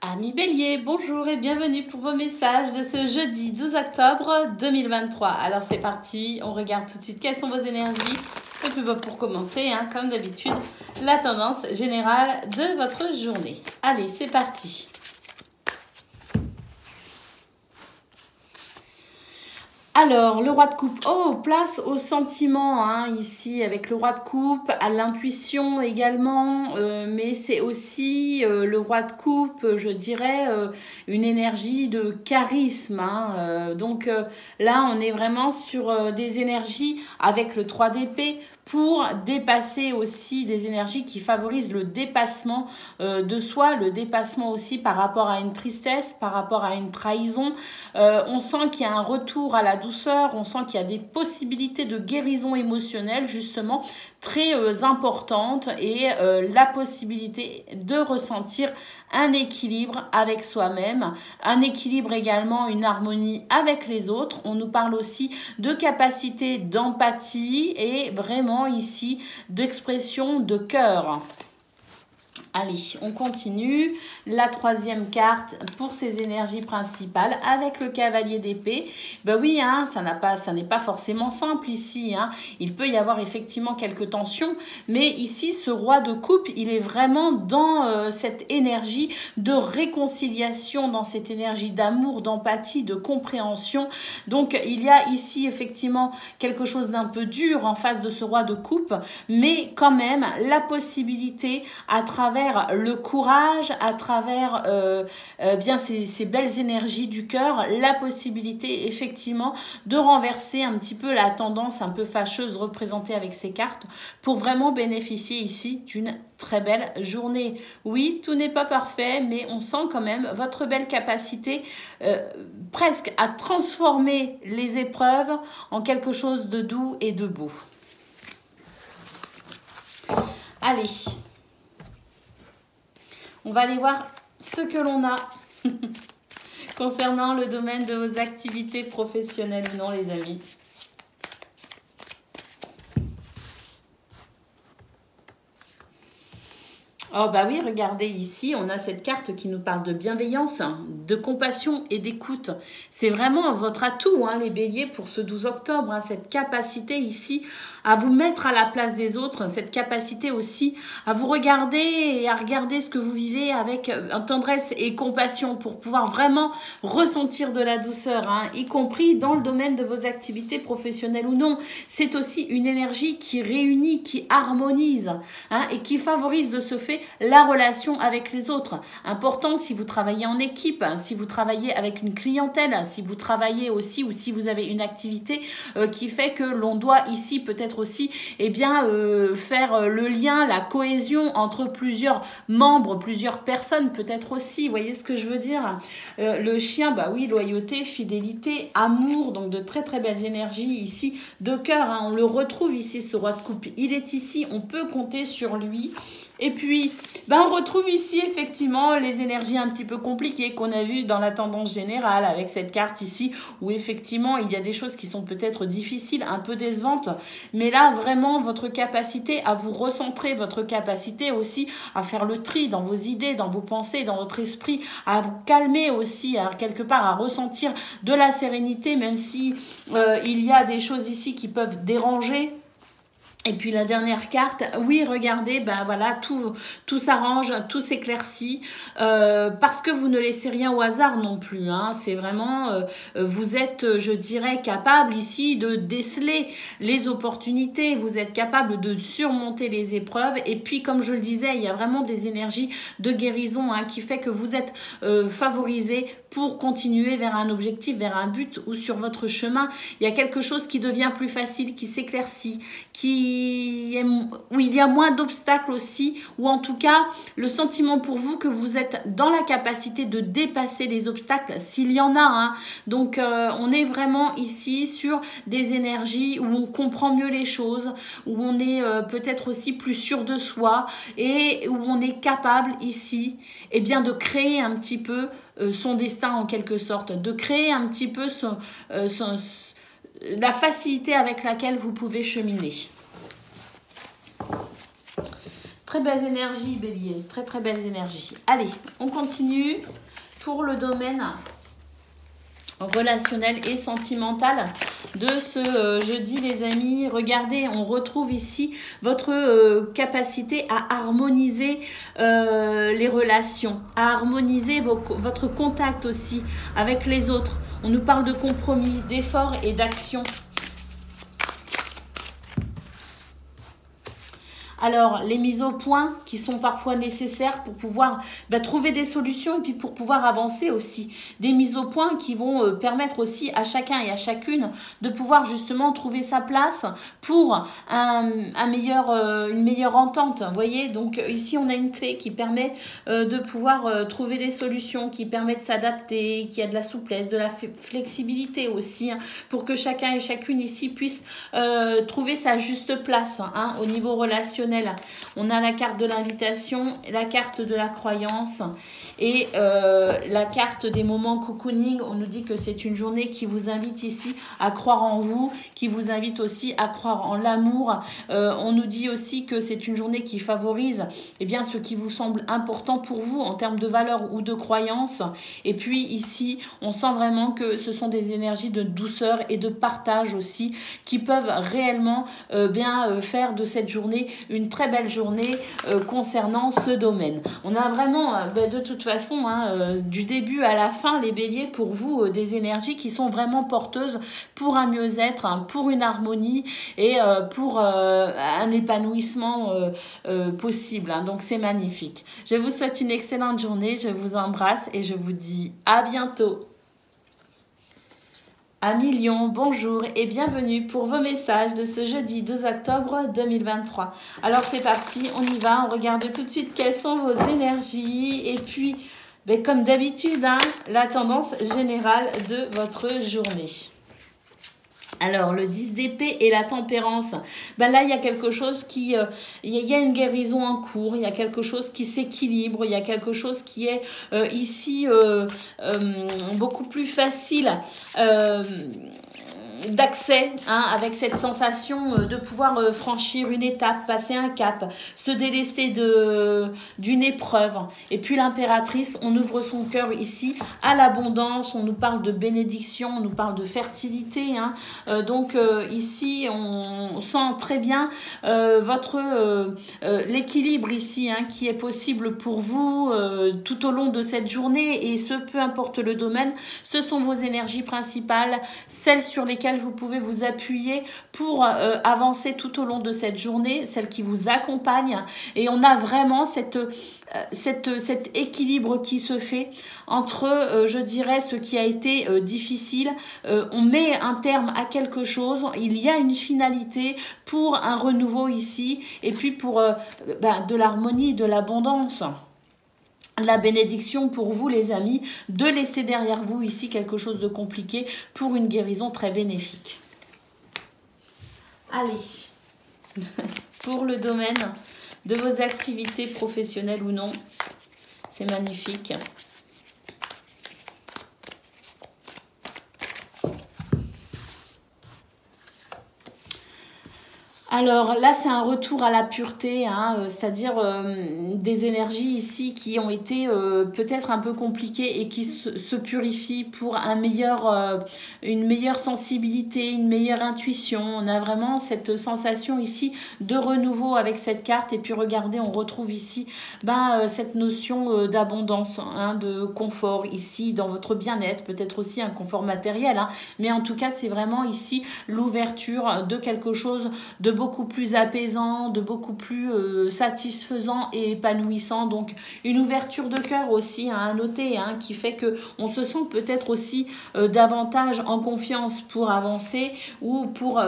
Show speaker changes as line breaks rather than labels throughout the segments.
Amis Bélier, bonjour et bienvenue pour vos messages de ce jeudi 12 octobre 2023. Alors c'est parti, on regarde tout de suite quelles sont vos énergies. Et puis pour commencer, comme d'habitude, la tendance générale de votre journée. Allez, c'est parti. Alors, le roi de coupe, place au sentiment, ici, avec le roi de coupe, à l'intuition également, mais c'est aussi le roi de coupe, je dirais, une énergie de charisme. Donc là, on est vraiment sur des énergies avec le 3 d'épée, pour dépasser aussi des énergies qui favorisent le dépassement de soi, le dépassement aussi par rapport à une tristesse, par rapport à une trahison. On sent qu'il y a un retour à la douceur, on sent qu'il y a des possibilités de guérison émotionnelle justement très importantes et la possibilité de ressentir un équilibre avec soi-même, un équilibre également, une harmonie avec les autres. On nous parle aussi de capacité d'empathie et vraiment ici d'expression de cœur. Allez, on continue. La troisième carte pour ces énergies principales avec le cavalier d'épée. Ben oui, ça n'est pas forcément simple ici. Il peut y avoir effectivement quelques tensions, mais ici, ce roi de coupe, il est vraiment dans cette énergie de réconciliation, dans cette énergie d'amour, d'empathie, de compréhension. Donc, il y a ici effectivement quelque chose d'un peu dur en face de ce roi de coupe, mais quand même la possibilité à travers le courage, à travers bien ces belles énergies du cœur, la possibilité effectivement de renverser un petit peu la tendance un peu fâcheuse représentée avec ces cartes pour vraiment bénéficier ici d'une très belle journée. Oui, tout n'est pas parfait, mais on sent quand même votre belle capacité presque à transformer les épreuves en quelque chose de doux et de beau. Allez. On va aller voir ce que l'on a concernant le domaine de vos activités professionnelles ou non, les amis. Oh bah oui, regardez ici, on a cette carte qui nous parle de bienveillance, de compassion et d'écoute. C'est vraiment votre atout, les béliers, pour ce 12 octobre, cette capacité ici à vous mettre à la place des autres, cette capacité aussi à vous regarder et à regarder ce que vous vivez avec tendresse et compassion pour pouvoir vraiment ressentir de la douceur, y compris dans le domaine de vos activités professionnelles ou non. C'est aussi une énergie qui réunit, qui harmonise et qui favorise de ce fait la relation avec les autres. Important si vous travaillez en équipe, si vous travaillez avec une clientèle, si vous travaillez aussi ou si vous avez une activité qui fait que l'on doit ici peut-être aussi faire le lien, la cohésion entre plusieurs membres, plusieurs personnes peut-être aussi. Vous voyez ce que je veux dire? Le chien, bah oui, loyauté, fidélité, amour, donc de très très belles énergies ici de cœur. On le retrouve ici, ce roi de coupe. Il est ici, on peut compter sur lui. Et puis, on retrouve ici effectivement les énergies un petit peu compliquées qu'on a vues dans la tendance générale avec cette carte ici où effectivement il y a des choses qui sont peut-être difficiles, un peu décevantes. Mais là, vraiment, votre capacité à vous recentrer, votre capacité aussi à faire le tri dans vos idées, dans vos pensées, dans votre esprit, à vous calmer aussi, quelque part à ressentir de la sérénité, même si il y a des choses ici qui peuvent déranger. Et puis la dernière carte, oui, regardez, voilà, tout s'arrange, tout s'éclaircit, parce que vous ne laissez rien au hasard non plus. C'est vraiment, vous êtes, je dirais, capable ici de déceler les opportunités, vous êtes capable de surmonter les épreuves. Et puis, comme je le disais, il y a vraiment des énergies de guérison qui fait que vous êtes favorisé pour continuer vers un objectif, vers un but ou sur votre chemin. Il y a quelque chose qui devient plus facile, qui s'éclaircit, où il y a moins d'obstacles aussi, ou en tout cas le sentiment pour vous que vous êtes dans la capacité de dépasser les obstacles s'il y en a. Donc on est vraiment ici sur des énergies où on comprend mieux les choses, où on est peut-être aussi plus sûr de soi et où on est capable ici de créer un petit peu son destin en quelque sorte, de créer un petit peu la facilité avec laquelle vous pouvez cheminer. Très belles énergies, Bélier. Très, très belles énergies. Allez, on continue pour le domaine relationnel et sentimental de ce jeudi, les amis. Regardez, on retrouve ici votre capacité à harmoniser les relations, à harmoniser votre contact aussi avec les autres. On nous parle de compromis, d'efforts et d'action. Alors, les mises au point qui sont parfois nécessaires pour pouvoir trouver des solutions et puis pour pouvoir avancer aussi. Des mises au point qui vont permettre aussi à chacun et à chacune de pouvoir justement trouver sa place pour une meilleure entente. Vous voyez, donc ici, on a une clé qui permet de pouvoir trouver des solutions, qui permet de s'adapter, qui a de la souplesse, de la flexibilité aussi, hein, pour que chacun et chacune ici puisse trouver sa juste place hein, au niveau relationnel. On a la carte de l'invitation, la carte de la croyance et la carte des moments cocooning. On nous dit que c'est une journée qui vous invite ici à croire en vous, qui vous invite aussi à croire en l'amour. On nous dit aussi que c'est une journée qui favorise ce qui vous semble important pour vous en termes de valeurs ou de croyances. Et puis ici, on sent vraiment que ce sont des énergies de douceur et de partage aussi qui peuvent réellement faire de cette journée une très belle journée concernant ce domaine. On a vraiment, de toute façon, du début à la fin, les béliers, pour vous, des énergies qui sont vraiment porteuses pour un mieux-être, hein, pour une harmonie et pour un épanouissement possible. Hein. Donc, c'est magnifique. Je vous souhaite une excellente journée. Je vous embrasse et je vous dis à bientôt. Amis Lion, bonjour et bienvenue pour vos messages de ce jeudi 12 octobre 2023. Alors c'est parti, on y va, on regarde tout de suite quelles sont vos énergies et puis, comme d'habitude, hein, la tendance générale de votre journée. Alors, le 10 d'épée et la tempérance. Là, il y a quelque chose qui... il y a une guérison en cours, il y a quelque chose qui s'équilibre, il y a quelque chose qui est ici beaucoup plus facile d'accès, hein, avec cette sensation de pouvoir franchir une étape, passer un cap, se délester d'une épreuve. Et puis l'impératrice, on ouvre son cœur ici à l'abondance, on nous parle de bénédiction, on nous parle de fertilité. Hein. Donc ici, on sent très bien l'équilibre ici hein, qui est possible pour vous tout au long de cette journée et ce, peu importe le domaine, ce sont vos énergies principales, celles sur lesquelles vous pouvez vous appuyer pour avancer tout au long de cette journée, celles qui vous accompagnent. Et on a vraiment cet équilibre qui se fait entre, je dirais, ce qui a été difficile. On met un terme à quelque chose, il y a une finalité pour un renouveau ici, et puis pour de l'harmonie, de l'abondance. La bénédiction pour vous les amis, de laisser derrière vous ici quelque chose de compliqué pour une guérison très bénéfique. Allez, pour le domaine de vos activités professionnelles ou non, c'est magnifique. Alors là, c'est un retour à la pureté, hein, c'est-à-dire des énergies ici qui ont été peut-être un peu compliquées et qui se purifient pour une meilleure sensibilité, une meilleure intuition. On a vraiment cette sensation ici de renouveau avec cette carte. Et puis regardez, on retrouve ici cette notion d'abondance, hein, de confort ici dans votre bien-être, peut-être aussi un confort matériel. Hein, mais en tout cas, c'est vraiment ici l'ouverture de quelque chose de beaucoup plus apaisant, de beaucoup plus satisfaisant et épanouissant. Donc une ouverture de cœur aussi hein, à noter, hein, qui fait que on se sent peut-être aussi davantage en confiance pour avancer ou pour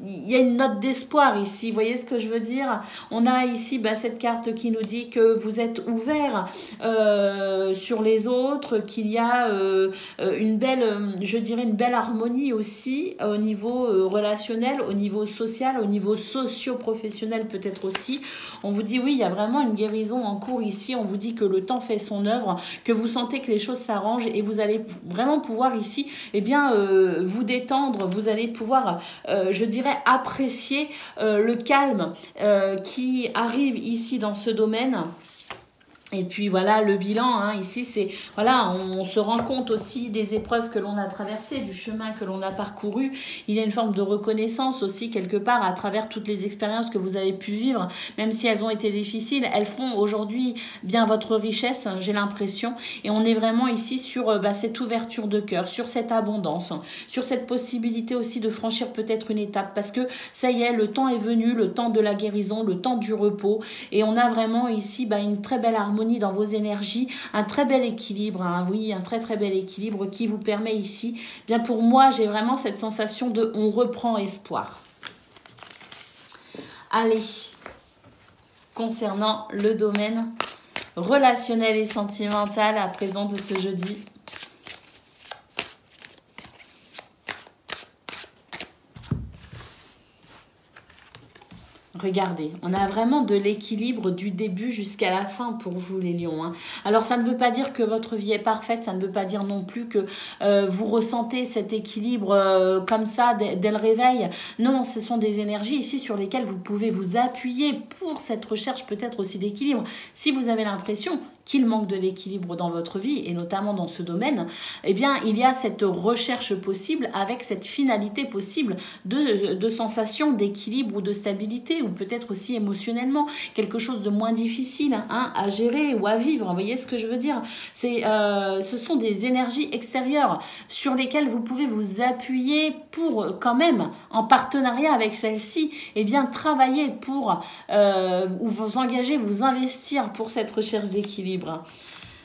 il y a une note d'espoir ici. Vous voyez ce que je veux dire? On a ici cette carte qui nous dit que vous êtes ouvert sur les autres, qu'il y a une belle, je dirais une belle harmonie aussi au niveau relationnel, au niveau social, au niveau niveau socio-professionnel peut-être aussi. On vous dit oui, il y a vraiment une guérison en cours ici. On vous dit que le temps fait son œuvre, que vous sentez que les choses s'arrangent et vous allez vraiment pouvoir ici, eh bien, vous détendre. Vous allez pouvoir, je dirais, apprécier le calme qui arrive ici dans ce domaine. Et puis voilà le bilan, hein, ici c'est, voilà, on se rend compte aussi des épreuves que l'on a traversées, du chemin que l'on a parcouru. Il y a une forme de reconnaissance aussi quelque part à travers toutes les expériences que vous avez pu vivre, même si elles ont été difficiles, elles font aujourd'hui bien votre richesse, j'ai l'impression. Et on est vraiment ici sur cette ouverture de cœur, sur cette abondance, sur cette possibilité aussi de franchir peut-être une étape, parce que ça y est, le temps est venu, le temps de la guérison, le temps du repos, et on a vraiment ici une très belle harmonie dans vos énergies, un très bel équilibre, hein, oui, un très très bel équilibre qui vous permet ici, bien pour moi, j'ai vraiment cette sensation de on reprend espoir. Allez, concernant le domaine relationnel et sentimental à présent de ce jeudi. Regardez, on a vraiment de l'équilibre du début jusqu'à la fin pour vous les lions. Hein. Alors ça ne veut pas dire que votre vie est parfaite, ça ne veut pas dire non plus que vous ressentez cet équilibre comme ça dès le réveil. Non, ce sont des énergies ici sur lesquelles vous pouvez vous appuyer pour cette recherche peut-être aussi d'équilibre. Si vous avez l'impression qu'il manque de l'équilibre dans votre vie, et notamment dans ce domaine, eh bien, il y a cette recherche possible avec cette finalité possible de sensation d'équilibre ou de stabilité, ou peut-être aussi émotionnellement, quelque chose de moins difficile hein, à gérer ou à vivre. Vous voyez ce que je veux dire? Ce sont des énergies extérieures sur lesquelles vous pouvez vous appuyer pour quand même, en partenariat avec celle-ci, eh bien, travailler pour vous engager, vous investir pour cette recherche d'équilibre.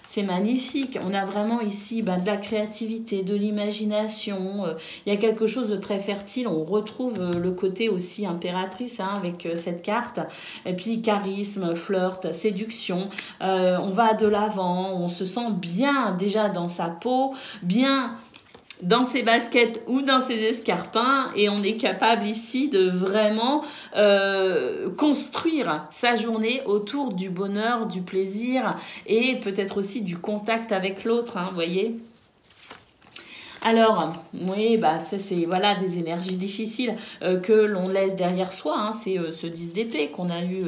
C'est magnifique. On a vraiment ici de la créativité, de l'imagination. Il y a quelque chose de très fertile. On retrouve le côté aussi impératrice hein, avec cette carte. Et puis charisme, flirt, séduction. On va de l'avant. On se sent bien déjà dans sa peau, bien dans ses baskets ou dans ses escarpins et on est capable ici de vraiment construire sa journée autour du bonheur, du plaisir et peut-être aussi du contact avec l'autre, hein, vous voyez. Alors, oui, c'est voilà, des énergies difficiles que l'on laisse derrière soi, hein, c'est ce 10 d'épée qu'on a eu...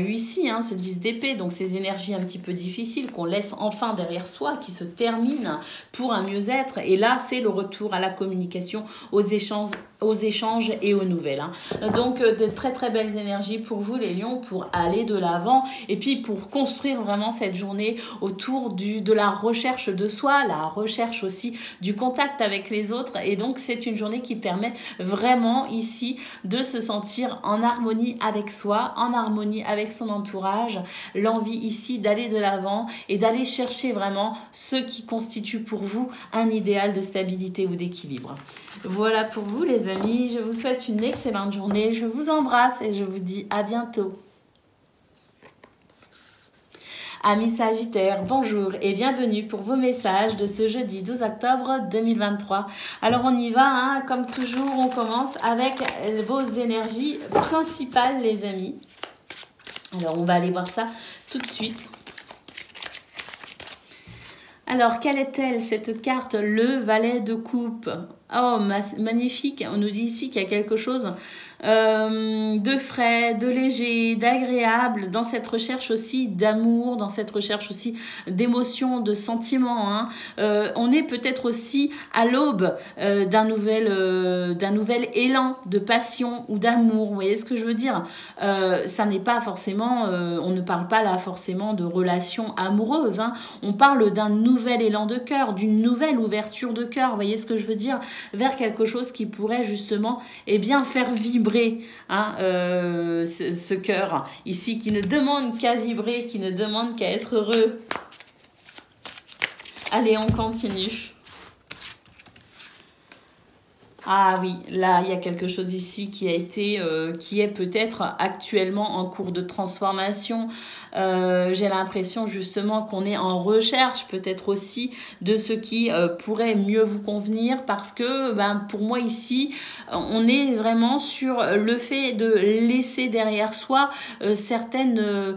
ici, hein, ce 10 d'épée, donc ces énergies un petit peu difficiles qu'on laisse enfin derrière soi, qui se terminent pour un mieux-être. Et là, c'est le retour à la communication, aux échanges et aux nouvelles. Hein. Donc, de très très belles énergies pour vous les lions, pour aller de l'avant et puis pour construire vraiment cette journée autour de la recherche de soi, la recherche aussi du contact avec les autres. Et donc, c'est une journée qui permet vraiment ici de se sentir en harmonie avec soi, en harmonie avec son entourage, l'envie ici d'aller de l'avant et d'aller chercher vraiment ce qui constitue pour vous un idéal de stabilité ou d'équilibre. Voilà pour vous les amis, je vous souhaite une excellente journée, je vous embrasse et je vous dis à bientôt. Amis Sagittaires, bonjour et bienvenue pour vos messages de ce jeudi 12 octobre 2023. Alors on y va, hein, comme toujours, on commence avec vos énergies principales les amis. Alors, on va aller voir ça tout de suite. Alors, quelle est-elle, cette carte? Le valet de coupe. Oh, magnifique. On nous dit ici qu'il y a quelque chose de frais, de léger, d'agréable, dans cette recherche aussi d'amour, dans cette recherche aussi d'émotion, de sentiments. Hein. On est peut-être aussi à l'aube d'un nouvel élan de passion ou d'amour. Vous voyez ce que je veux dire? Ça n'est pas forcément, on ne parle pas là forcément de relations amoureuses. Hein. On parle d'un nouvel élan de cœur, d'une nouvelle ouverture de cœur. Vous voyez ce que je veux dire? Vers quelque chose qui pourrait justement faire vibrer hein, ce cœur ici qui ne demande qu'à vibrer, qui ne demande qu'à être heureux. Allez, on continue. Ah oui, là, il y a quelque chose ici qui a été, qui est peut-être actuellement en cours de transformation. J'ai l'impression justement qu'on est en recherche peut-être aussi de ce qui pourrait mieux vous convenir parce que pour moi ici, on est vraiment sur le fait de laisser derrière soi certaines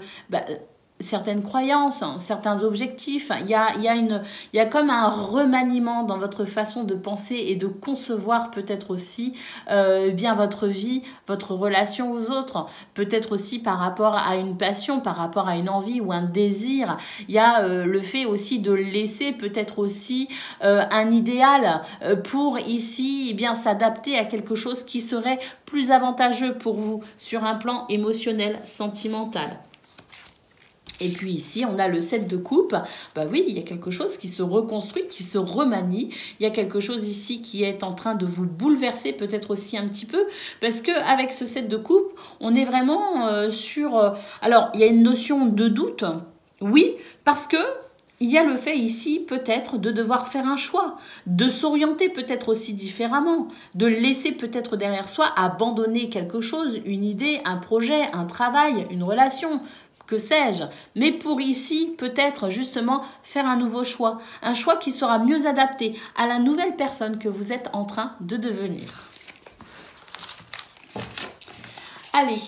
croyances, certains objectifs. Il y a comme un remaniement dans votre façon de penser et de concevoir peut-être aussi bien votre vie, votre relation aux autres, peut-être aussi par rapport à une passion, par rapport à une envie ou un désir. Il y a le fait aussi de laisser peut-être aussi un idéal pour ici bien s'adapter à quelque chose qui serait plus avantageux pour vous sur un plan émotionnel, sentimental. Et puis ici, on a le 7 de coupe. Bah oui, il y a quelque chose qui se reconstruit, qui se remanie. Il y a quelque chose ici qui est en train de vous bouleverser, peut-être aussi un petit peu. Parce qu'avec ce 7 de coupe, on est vraiment sur... alors, il y a une notion de doute. Oui, parce que il y a le fait ici peut-être de devoir faire un choix, de s'orienter peut-être aussi différemment, de laisser peut-être derrière soi, abandonner quelque chose, une idée, un projet, un travail, une relation, que sais-je, mais pour ici peut-être justement faire un nouveau choix, un choix qui sera mieux adapté à la nouvelle personne que vous êtes en train de devenir. Allez,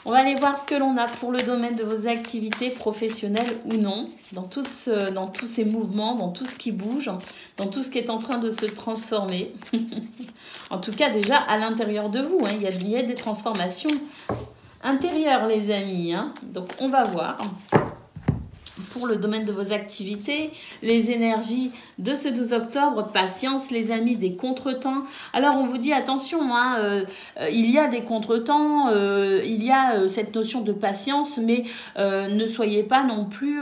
on va aller voir ce que l'on a pour le domaine de vos activités professionnelles ou non, dans tous ces mouvements, dans tout ce qui bouge, dans tout ce qui est en train de se transformer. En tout cas, déjà, à l'intérieur de vous, hein, il y a des transformations intérieures, les amis. Hein. Donc, on va voir. Pour le domaine de vos activités, les énergies de ce 12 octobre, patience les amis, des contretemps. Alors on vous dit attention, hein, il y a des contretemps, il y a cette notion de patience, mais ne soyez pas non plus,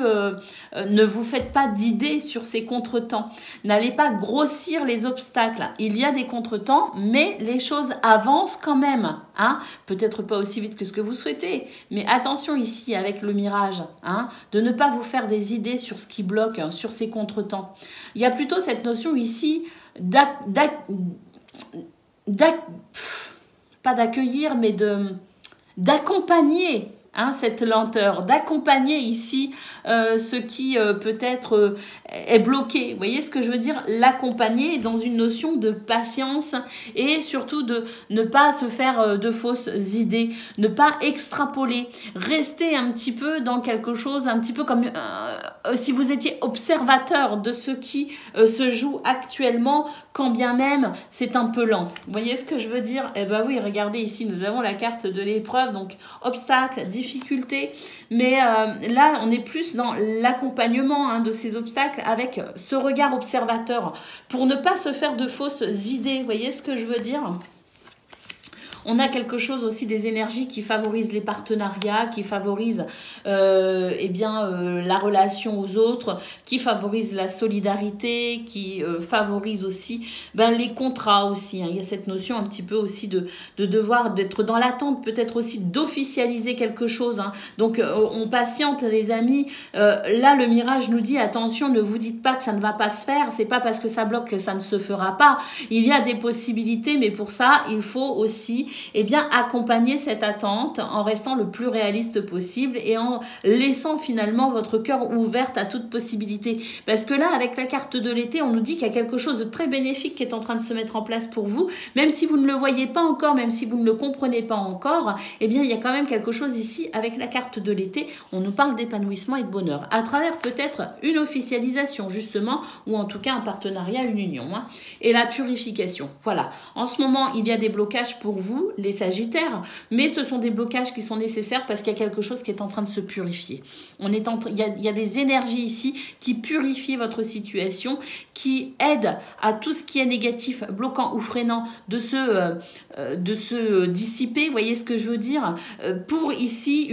ne vous faites pas d'idées sur ces contretemps. N'allez pas grossir les obstacles. Il y a des contretemps, mais les choses avancent quand même. Hein. Peut-être pas aussi vite que ce que vous souhaitez, mais attention ici avec le mirage, hein, de ne pas vous faire des idées sur ce qui bloque, sur ces contretemps. Il y a plutôt cette notion ici pas d'accueillir, mais d'accompagner cette lenteur, d'accompagner ici ce qui peut-être est bloqué. Vous voyez ce que je veux dire? L'accompagner dans une notion de patience et surtout de ne pas se faire de fausses idées, ne pas extrapoler, rester un petit peu dans quelque chose, un petit peu comme si vous étiez observateur de ce qui se joue actuellement, quand bien même c'est un peu lent. Vous voyez ce que je veux dire? Eh bien oui, regardez ici, nous avons la carte de l'épreuve, donc obstacle, difficulté, mais là on est plus dans l'accompagnement de ces obstacles avec ce regard observateur pour ne pas se faire de fausses idées. Vous voyez ce que je veux dire? On a quelque chose aussi des énergies qui favorisent les partenariats, qui favorisent la relation aux autres, qui favorisent la solidarité, qui favorisent aussi les contrats aussi. Hein. Il y a cette notion un petit peu aussi de devoir d'être dans l'attente, peut-être aussi d'officialiser quelque chose. Hein. Donc on patiente les amis. Là le mirage nous dit attention, ne vous dites pas que ça ne va pas se faire. C'est pas parce que ça bloque que ça ne se fera pas. Il y a des possibilités, mais pour ça il faut aussi accompagner cette attente en restant le plus réaliste possible et en laissant finalement votre cœur ouvert à toute possibilité. Parce que là, avec la carte de l'été, on nous dit qu'il y a quelque chose de très bénéfique qui est en train de se mettre en place pour vous, même si vous ne le voyez pas encore, même si vous ne le comprenez pas encore, il y a quand même quelque chose ici avec la carte de l'été. On nous parle d'épanouissement et de bonheur, à travers peut-être une officialisation justement, ou en tout cas un partenariat, une union. Hein. Et la purification. Voilà. En ce moment, il y a des blocages pour vous, les Sagittaires, mais ce sont des blocages qui sont nécessaires parce qu'il y a quelque chose qui est en train de se purifier. Il y a des énergies ici qui purifient votre situation, qui aident à tout ce qui est négatif, bloquant ou freinant de se dissiper, vous voyez ce que je veux dire, pour ici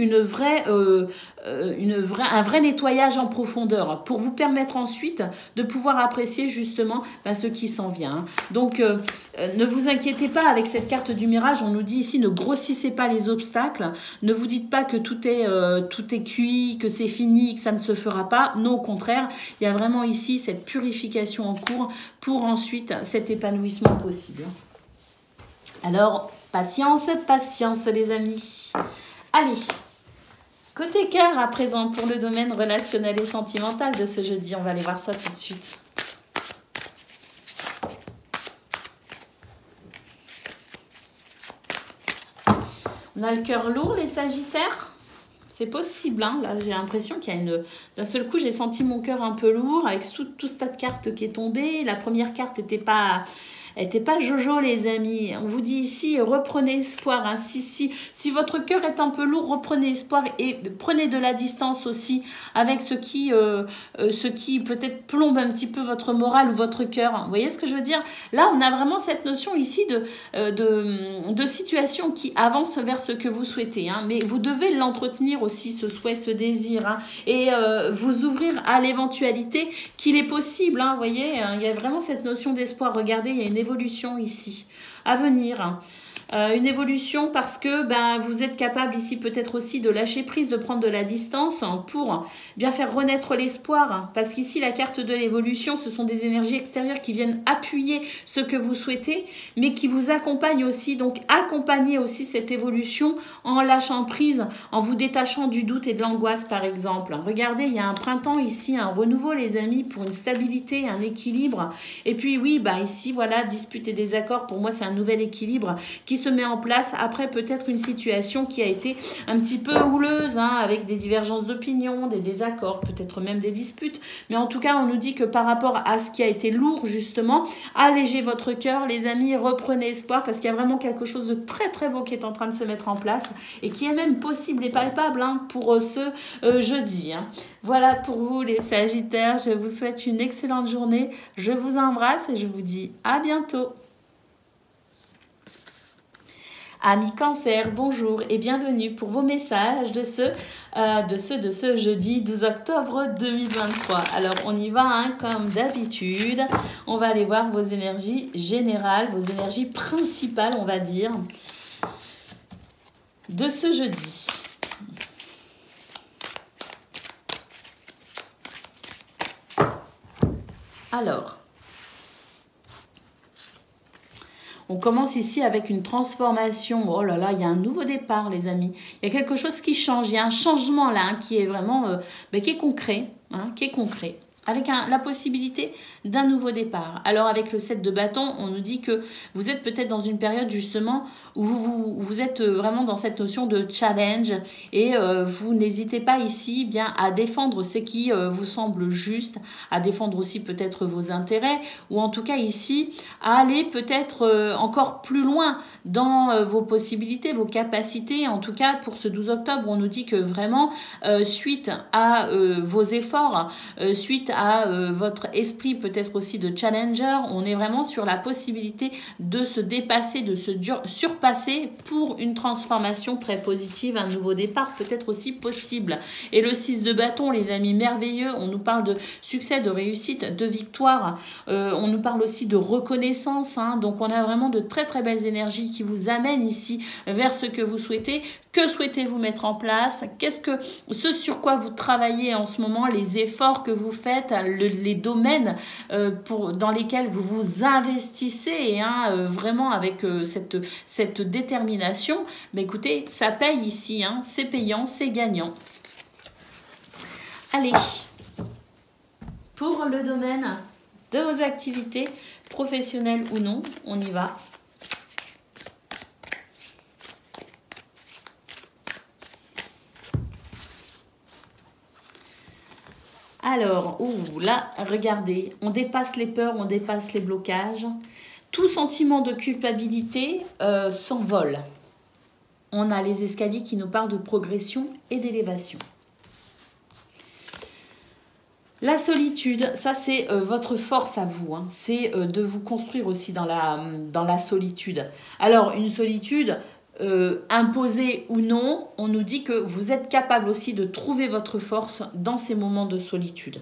un vrai nettoyage en profondeur, pour vous permettre ensuite de pouvoir apprécier justement ce qui s'en vient. Hein. Donc, ne vous inquiétez pas avec cette carte du mirage, on nous dit ici ne grossissez pas les obstacles, ne vous dites pas que tout est cuit, que c'est fini, que ça ne se fera pas. Non, au contraire, il y a vraiment ici cette purification situation en cours pour ensuite cet épanouissement possible. Alors, patience, patience les amis. Allez, côté cœur à présent pour le domaine relationnel et sentimental de ce jeudi. On va aller voir ça tout de suite. On a le cœur lourd, les Sagittaires. C'est possible, hein. Là j'ai l'impression qu'il y a une... D'un seul coup, j'ai senti mon cœur un peu lourd avec tout ce tas de cartes qui est tombé. La première carte n'était pas jojo, les amis. On vous dit ici, reprenez espoir. Hein. Si votre cœur est un peu lourd, reprenez espoir et prenez de la distance aussi avec ce qui peut-être plombe un petit peu votre morale ou votre cœur. Vous voyez ce que je veux dire? Là, on a vraiment cette notion ici de situation qui avance vers ce que vous souhaitez. Hein. Mais vous devez l'entretenir aussi, ce souhait, ce désir. Hein. Et vous ouvrir à l'éventualité qu'il est possible. Hein. Vous voyez, il y a vraiment cette notion d'espoir. Regardez, il y a une évolution ici à venir. Une évolution parce que vous êtes capable ici peut-être aussi de lâcher prise, de prendre de la distance pour bien faire renaître l'espoir. Parce qu'ici, la carte de l'évolution, ce sont des énergies extérieures qui viennent appuyer ce que vous souhaitez, mais qui vous accompagnent aussi. Donc, accompagnez aussi cette évolution en lâchant prise, en vous détachant du doute et de l'angoisse, par exemple. Regardez, il y a un printemps ici, un renouveau, les amis, pour une stabilité, un équilibre. Et puis, oui, ici, voilà, dispute et désaccord, pour moi, c'est un nouvel équilibre qui se met en place après peut-être une situation qui a été un petit peu houleuse, hein, avec des divergences d'opinion, des désaccords, peut-être même des disputes. Mais en tout cas, on nous dit que par rapport à ce qui a été lourd, justement, allégez votre cœur, les amis, reprenez espoir parce qu'il y a vraiment quelque chose de très très beau qui est en train de se mettre en place et qui est même possible et palpable pour ce jeudi. Hein. Voilà pour vous les Sagittaires, je vous souhaite une excellente journée, je vous embrasse et je vous dis à bientôt. Amis Cancer, bonjour et bienvenue pour vos messages de ce jeudi 12 octobre 2023. Alors, on y va hein, comme d'habitude. On va aller voir vos énergies générales, vos énergies principales, on va dire, de ce jeudi. Alors... on commence ici avec une transformation. Oh là là, il y a un nouveau départ, les amis. Il y a quelque chose qui change. Il y a un changement là hein, qui est vraiment qui est concret. Hein, qui est concret. Avec la possibilité d'un nouveau départ. Alors avec le 7 de bâton, on nous dit que vous êtes peut-être dans une période justement où vous êtes vraiment dans cette notion de challenge et vous n'hésitez pas ici bien à défendre ce qui vous semble juste, à défendre aussi peut-être vos intérêts ou en tout cas ici à aller peut-être encore plus loin dans vos possibilités, vos capacités. En tout cas pour ce 12 octobre, on nous dit que vraiment suite à vos efforts, suite à votre esprit peut-être aussi de challenger, on est vraiment sur la possibilité de se dépasser, de se surpasser pour une transformation très positive, un nouveau départ peut-être aussi possible. Et le 6 de bâton, les amis, merveilleux, on nous parle de succès, de réussite, de victoire, on nous parle aussi de reconnaissance, hein, donc on a vraiment de très très belles énergies qui vous amènent ici vers ce que vous souhaitez. Que souhaitez-vous mettre en place? Ce sur quoi vous travaillez en ce moment, les efforts que vous faites, les domaines dans lesquels vous vous investissez, hein, vraiment avec cette détermination. Mais écoutez, ça paye ici, hein, c'est payant, c'est gagnant. Allez, pour le domaine de vos activités, professionnelles ou non, on y va. Alors, là, regardez, on dépasse les peurs, on dépasse les blocages. Tout sentiment de culpabilité s'envole. On a les escaliers qui nous parlent de progression et d'élévation. La solitude, ça c'est votre force à vous. Hein. C'est de vous construire aussi dans la solitude. Alors, une solitude... imposé ou non, on nous dit que vous êtes capable aussi de trouver votre force dans ces moments de solitude.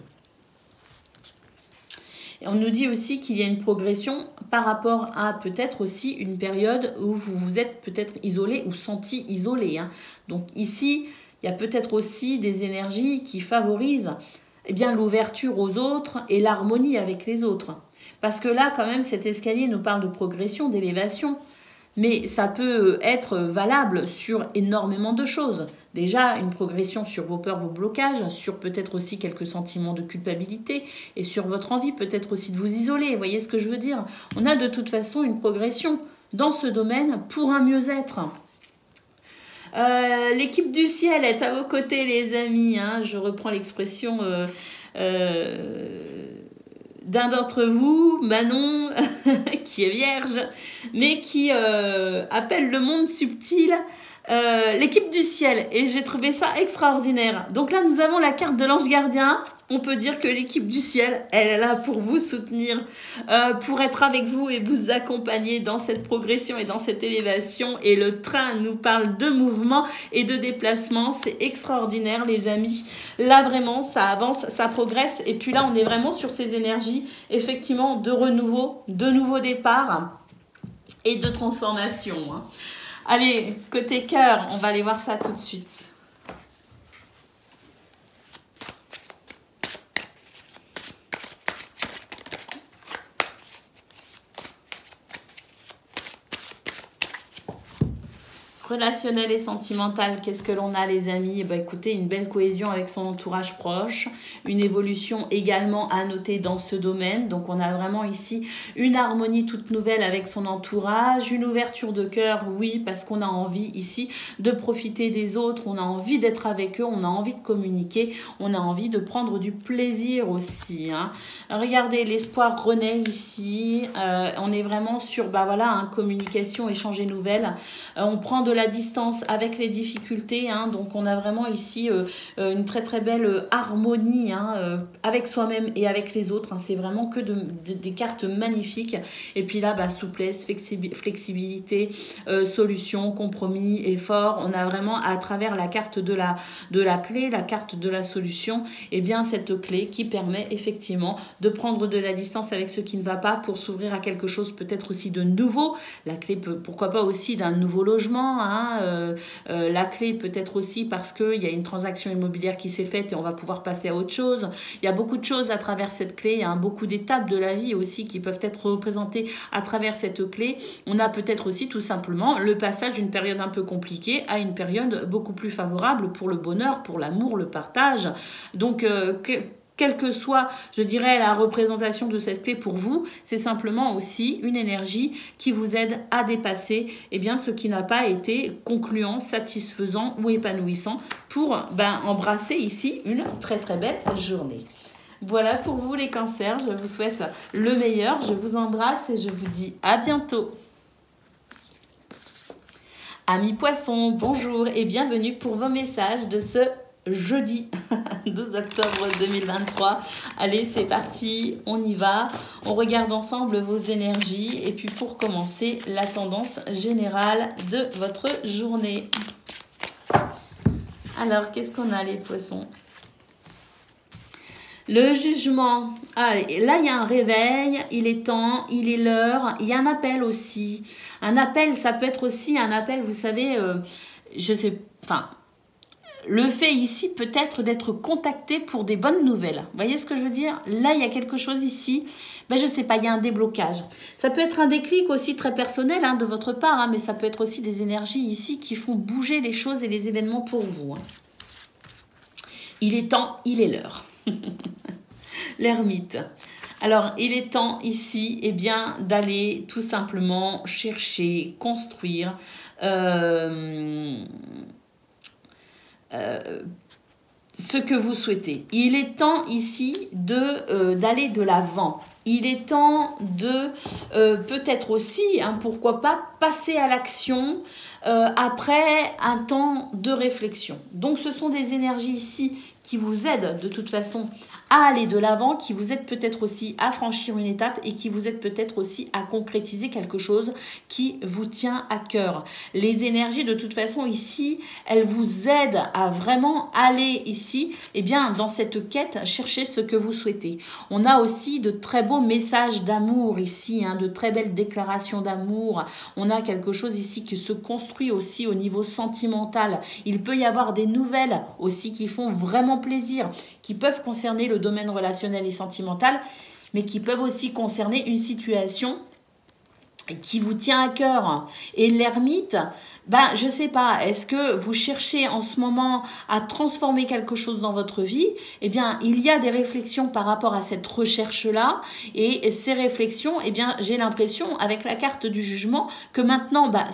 Et on nous dit aussi qu'il y a une progression par rapport à peut-être aussi une période où vous vous êtes peut-être isolé ou senti isolé. Hein. Donc ici, il y a peut-être aussi des énergies qui favorisent eh bien l'ouverture aux autres et l'harmonie avec les autres. Parce que là, quand même, cet escalier nous parle de progression, d'élévation. Mais ça peut être valable sur énormément de choses. Déjà, une progression sur vos peurs, vos blocages, sur peut-être aussi quelques sentiments de culpabilité et sur votre envie peut-être aussi de vous isoler. Vous voyez ce que je veux dire? On a de toute façon une progression dans ce domaine pour un mieux-être. L'équipe du ciel est à vos côtés, les amis. Hein. Je reprends l'expression d'un d'entre vous, Manon, qui est vierge, mais qui appelle le monde subtil l'équipe du ciel. Et j'ai trouvé ça extraordinaire. Donc là, nous avons la carte de l'ange gardien. On peut dire que l'équipe du ciel, elle est là pour vous soutenir, pour être avec vous et vous accompagner dans cette progression et dans cette élévation. Et le train nous parle de mouvement et de déplacement. C'est extraordinaire, les amis. Là, vraiment, ça avance, ça progresse. Et puis là, on est vraiment sur ces énergies, effectivement, de renouveau, de nouveau départ et de transformation. Hein. Allez, côté cœur, on va aller voir ça tout de suite. Relationnel et sentimental, qu'est-ce que l'on a, les amis? Eh bien, écoutez, une belle cohésion avec son entourage proche, une évolution également à noter dans ce domaine. Donc, on a vraiment ici une harmonie toute nouvelle avec son entourage, une ouverture de cœur, oui, parce qu'on a envie ici de profiter des autres, on a envie d'être avec eux, on a envie de communiquer, on a envie de prendre du plaisir aussi. Hein. Regardez, l'espoir renaît ici. On est vraiment sur, voilà, hein, communication, échanger nouvelles. On prend de la distance avec les difficultés, hein, donc on a vraiment ici une très très belle harmonie, hein, avec soi-même et avec les autres, hein. C'est vraiment que des cartes magnifiques. Et puis là, souplesse, flexibilité, solution, compromis, effort. On a vraiment à travers la carte de la clé, la carte de la solution, et bien cette clé qui permet effectivement de prendre de la distance avec ce qui ne va pas pour s'ouvrir à quelque chose peut-être aussi de nouveau. La clé pourquoi pas aussi d'un nouveau logement, hein. La clé peut-être aussi parce qu'il y a une transaction immobilière qui s'est faite et on va pouvoir passer à autre chose. Il y a beaucoup de choses à travers cette clé, hein, beaucoup d'étapes de la vie aussi qui peuvent être représentées à travers cette clé. On a peut-être aussi tout simplement le passage d'une période un peu compliquée à une période beaucoup plus favorable pour le bonheur, pour l'amour, le partage. Donc, quelle que soit, je dirais, la représentation de cette clé pour vous, c'est simplement aussi une énergie qui vous aide à dépasser ce qui n'a pas été concluant, satisfaisant ou épanouissant pour embrasser ici une très très belle journée. Voilà pour vous les cancers, je vous souhaite le meilleur, je vous embrasse et je vous dis à bientôt. Amis poissons, bonjour et bienvenue pour vos messages de ce jeudi 12 octobre 2023. Allez, c'est parti, on y va. On regarde ensemble vos énergies et puis pour commencer, la tendance générale de votre journée. Alors, qu'est-ce qu'on a les poissons? Le jugement. Ah, là, il y a un réveil, il est temps, il est l'heure. Il y a un appel aussi. Un appel, ça peut être aussi un appel, vous savez, le fait ici peut-être d'être contacté pour des bonnes nouvelles. Vous voyez ce que je veux dire? Là, il y a quelque chose ici. Je ne sais pas, il y a un déblocage. Ça peut être un déclic aussi très personnel, hein, de votre part, hein, mais ça peut être aussi des énergies ici qui font bouger les choses et les événements pour vous. Hein. Il est temps, il est l'heure. L'ermite. Alors, il est temps ici d'aller tout simplement chercher, construire ce que vous souhaitez. Il est temps ici d'aller de l'avant. Il est temps de peut-être aussi, hein, pourquoi pas, passer à l'action après un temps de réflexion. Donc ce sont des énergies ici qui vous aident de toute façon à aller de l'avant, qui vous aident peut-être aussi à franchir une étape et qui vous aident peut-être aussi à concrétiser quelque chose qui vous tient à cœur. Les énergies de toute façon ici, elles vous aident à vraiment aller ici, dans cette quête, chercher ce que vous souhaitez. On a aussi de très bons beaux messages d'amour ici, hein, de très belles déclarations d'amour. On a quelque chose ici qui se construit aussi au niveau sentimental. Il peut y avoir des nouvelles aussi qui font vraiment plaisir, qui peuvent concerner le domaine relationnel et sentimental, mais qui peuvent aussi concerner une situation qui vous tient à cœur. Et l'ermite, ben, je sais pas, est-ce que vous cherchez en ce moment à transformer quelque chose dans votre vie? Eh bien, il y a des réflexions par rapport à cette recherche-là. Et ces réflexions, eh bien, j'ai l'impression, avec la carte du jugement, que maintenant, ben,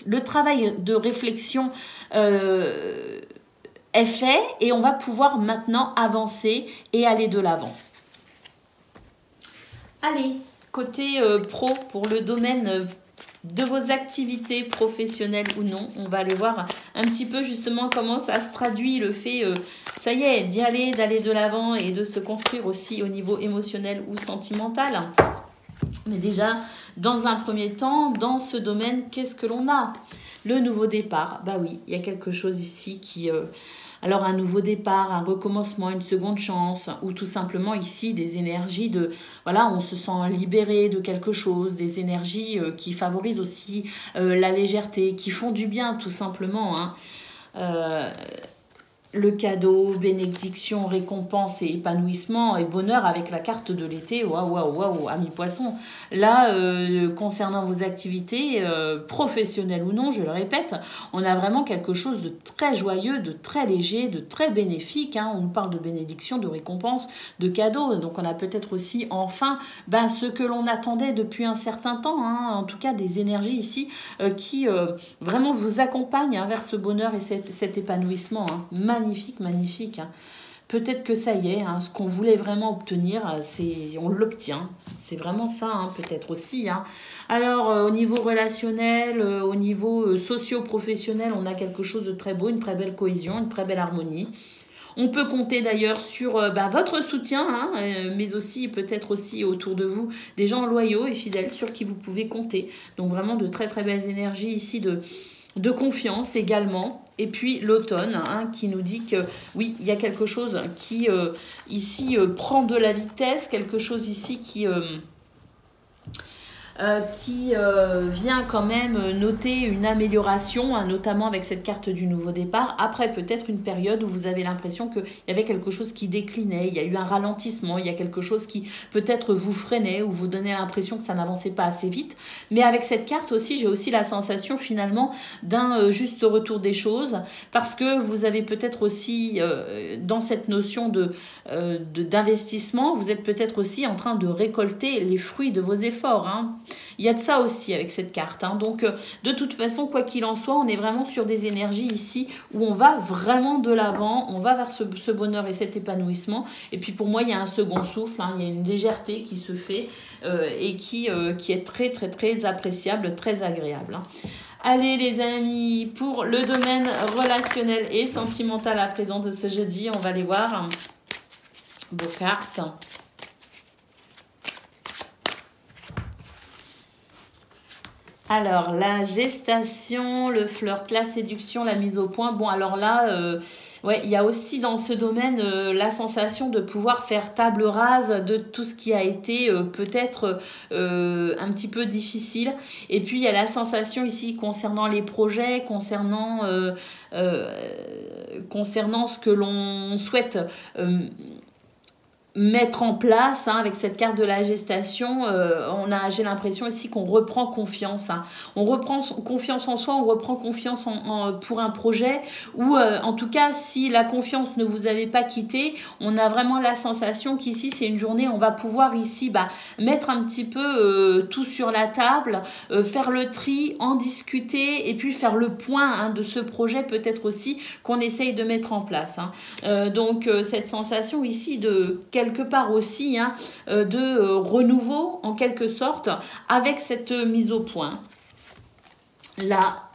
le travail de réflexion est fait et on va pouvoir maintenant avancer et aller de l'avant. Allez, côté pro, pour le domaine de vos activités professionnelles ou non, on va aller voir un petit peu justement comment ça se traduit le fait, ça y est, d'y aller, d'aller de l'avant et de se construire aussi au niveau émotionnel ou sentimental. Mais déjà, dans un premier temps, dans ce domaine, qu'est-ce que l'on a? Le nouveau départ, bah oui, il y a quelque chose ici qui... alors un nouveau départ, un recommencement, une seconde chance, ou tout simplement ici des énergies de, voilà, on se sent libéré de quelque chose, des énergies qui favorisent aussi la légèreté, qui font du bien tout simplement, hein. Le cadeau, bénédiction, récompense et épanouissement et bonheur avec la carte de l'été. Waouh, waouh, waouh, ami poisson. Là, concernant vos activités professionnelles ou non, je le répète, on a vraiment quelque chose de très joyeux, de très léger, de très bénéfique, hein. On parle de bénédiction, de récompense, de cadeau. Donc, on a peut-être aussi enfin ce que l'on attendait depuis un certain temps, hein. En tout cas, des énergies ici qui vraiment vous accompagnent, hein, vers ce bonheur et cet épanouissement, hein. Magnifique, magnifique, hein. Peut-être que ça y est, hein, ce qu'on voulait vraiment obtenir, on l'obtient. C'est vraiment ça, hein, peut-être aussi, hein. Alors, au niveau relationnel, au niveau socio-professionnel, on a quelque chose de très beau, une très belle cohésion, une très belle harmonie. On peut compter d'ailleurs sur votre soutien, hein, mais aussi peut-être aussi autour de vous des gens loyaux et fidèles sur qui vous pouvez compter. Donc vraiment de très très belles énergies ici de confiance également. Et puis l'automne, hein, qui nous dit que oui, il y a quelque chose qui ici prend de la vitesse, quelque chose ici qui vient quand même noter une amélioration, hein, notamment avec cette carte du nouveau départ. Après, peut-être une période où vous avez l'impression qu'il y avait quelque chose qui déclinait, il y a eu un ralentissement, il y a quelque chose qui peut-être vous freinait ou vous donnait l'impression que ça n'avançait pas assez vite. Mais avec cette carte aussi, j'ai aussi la sensation finalement d'un juste retour des choses, parce que vous avez peut-être aussi, dans cette notion d'investissement, vous êtes peut-être aussi en train de récolter les fruits de vos efforts, hein. Il y a de ça aussi avec cette carte, hein. Donc, de toute façon, quoi qu'il en soit, on est vraiment sur des énergies ici où on va vraiment de l'avant, on va vers ce bonheur et cet épanouissement. Et puis, pour moi, il y a un second souffle, hein, il y a une légèreté qui se fait et qui est très, très, très appréciable, très agréable, hein. Allez les amis, pour le domaine relationnel et sentimental à présent de ce jeudi, on va aller voir vos cartes. Alors, la gestation, le flirt, la séduction, la mise au point. Bon, alors là, ouais, il y a aussi dans ce domaine la sensation de pouvoir faire table rase de tout ce qui a été peut-être un petit peu difficile. Et puis, il y a la sensation ici concernant les projets, concernant ce que l'on souhaite mettre en place, hein, avec cette carte de la gestation. J'ai l'impression ici qu'on reprend confiance, hein. On reprend confiance en soi, on reprend confiance pour un projet, ou en tout cas, si la confiance ne vous avait pas quitté, on a vraiment la sensation qu'ici, c'est une journée, on va pouvoir ici mettre un petit peu tout sur la table, faire le tri, en discuter, et puis faire le point, hein, de ce projet peut-être aussi qu'on essaye de mettre en place, hein. Donc, cette sensation ici de quelque part aussi, hein, de renouveau en quelque sorte avec cette mise au point. Là,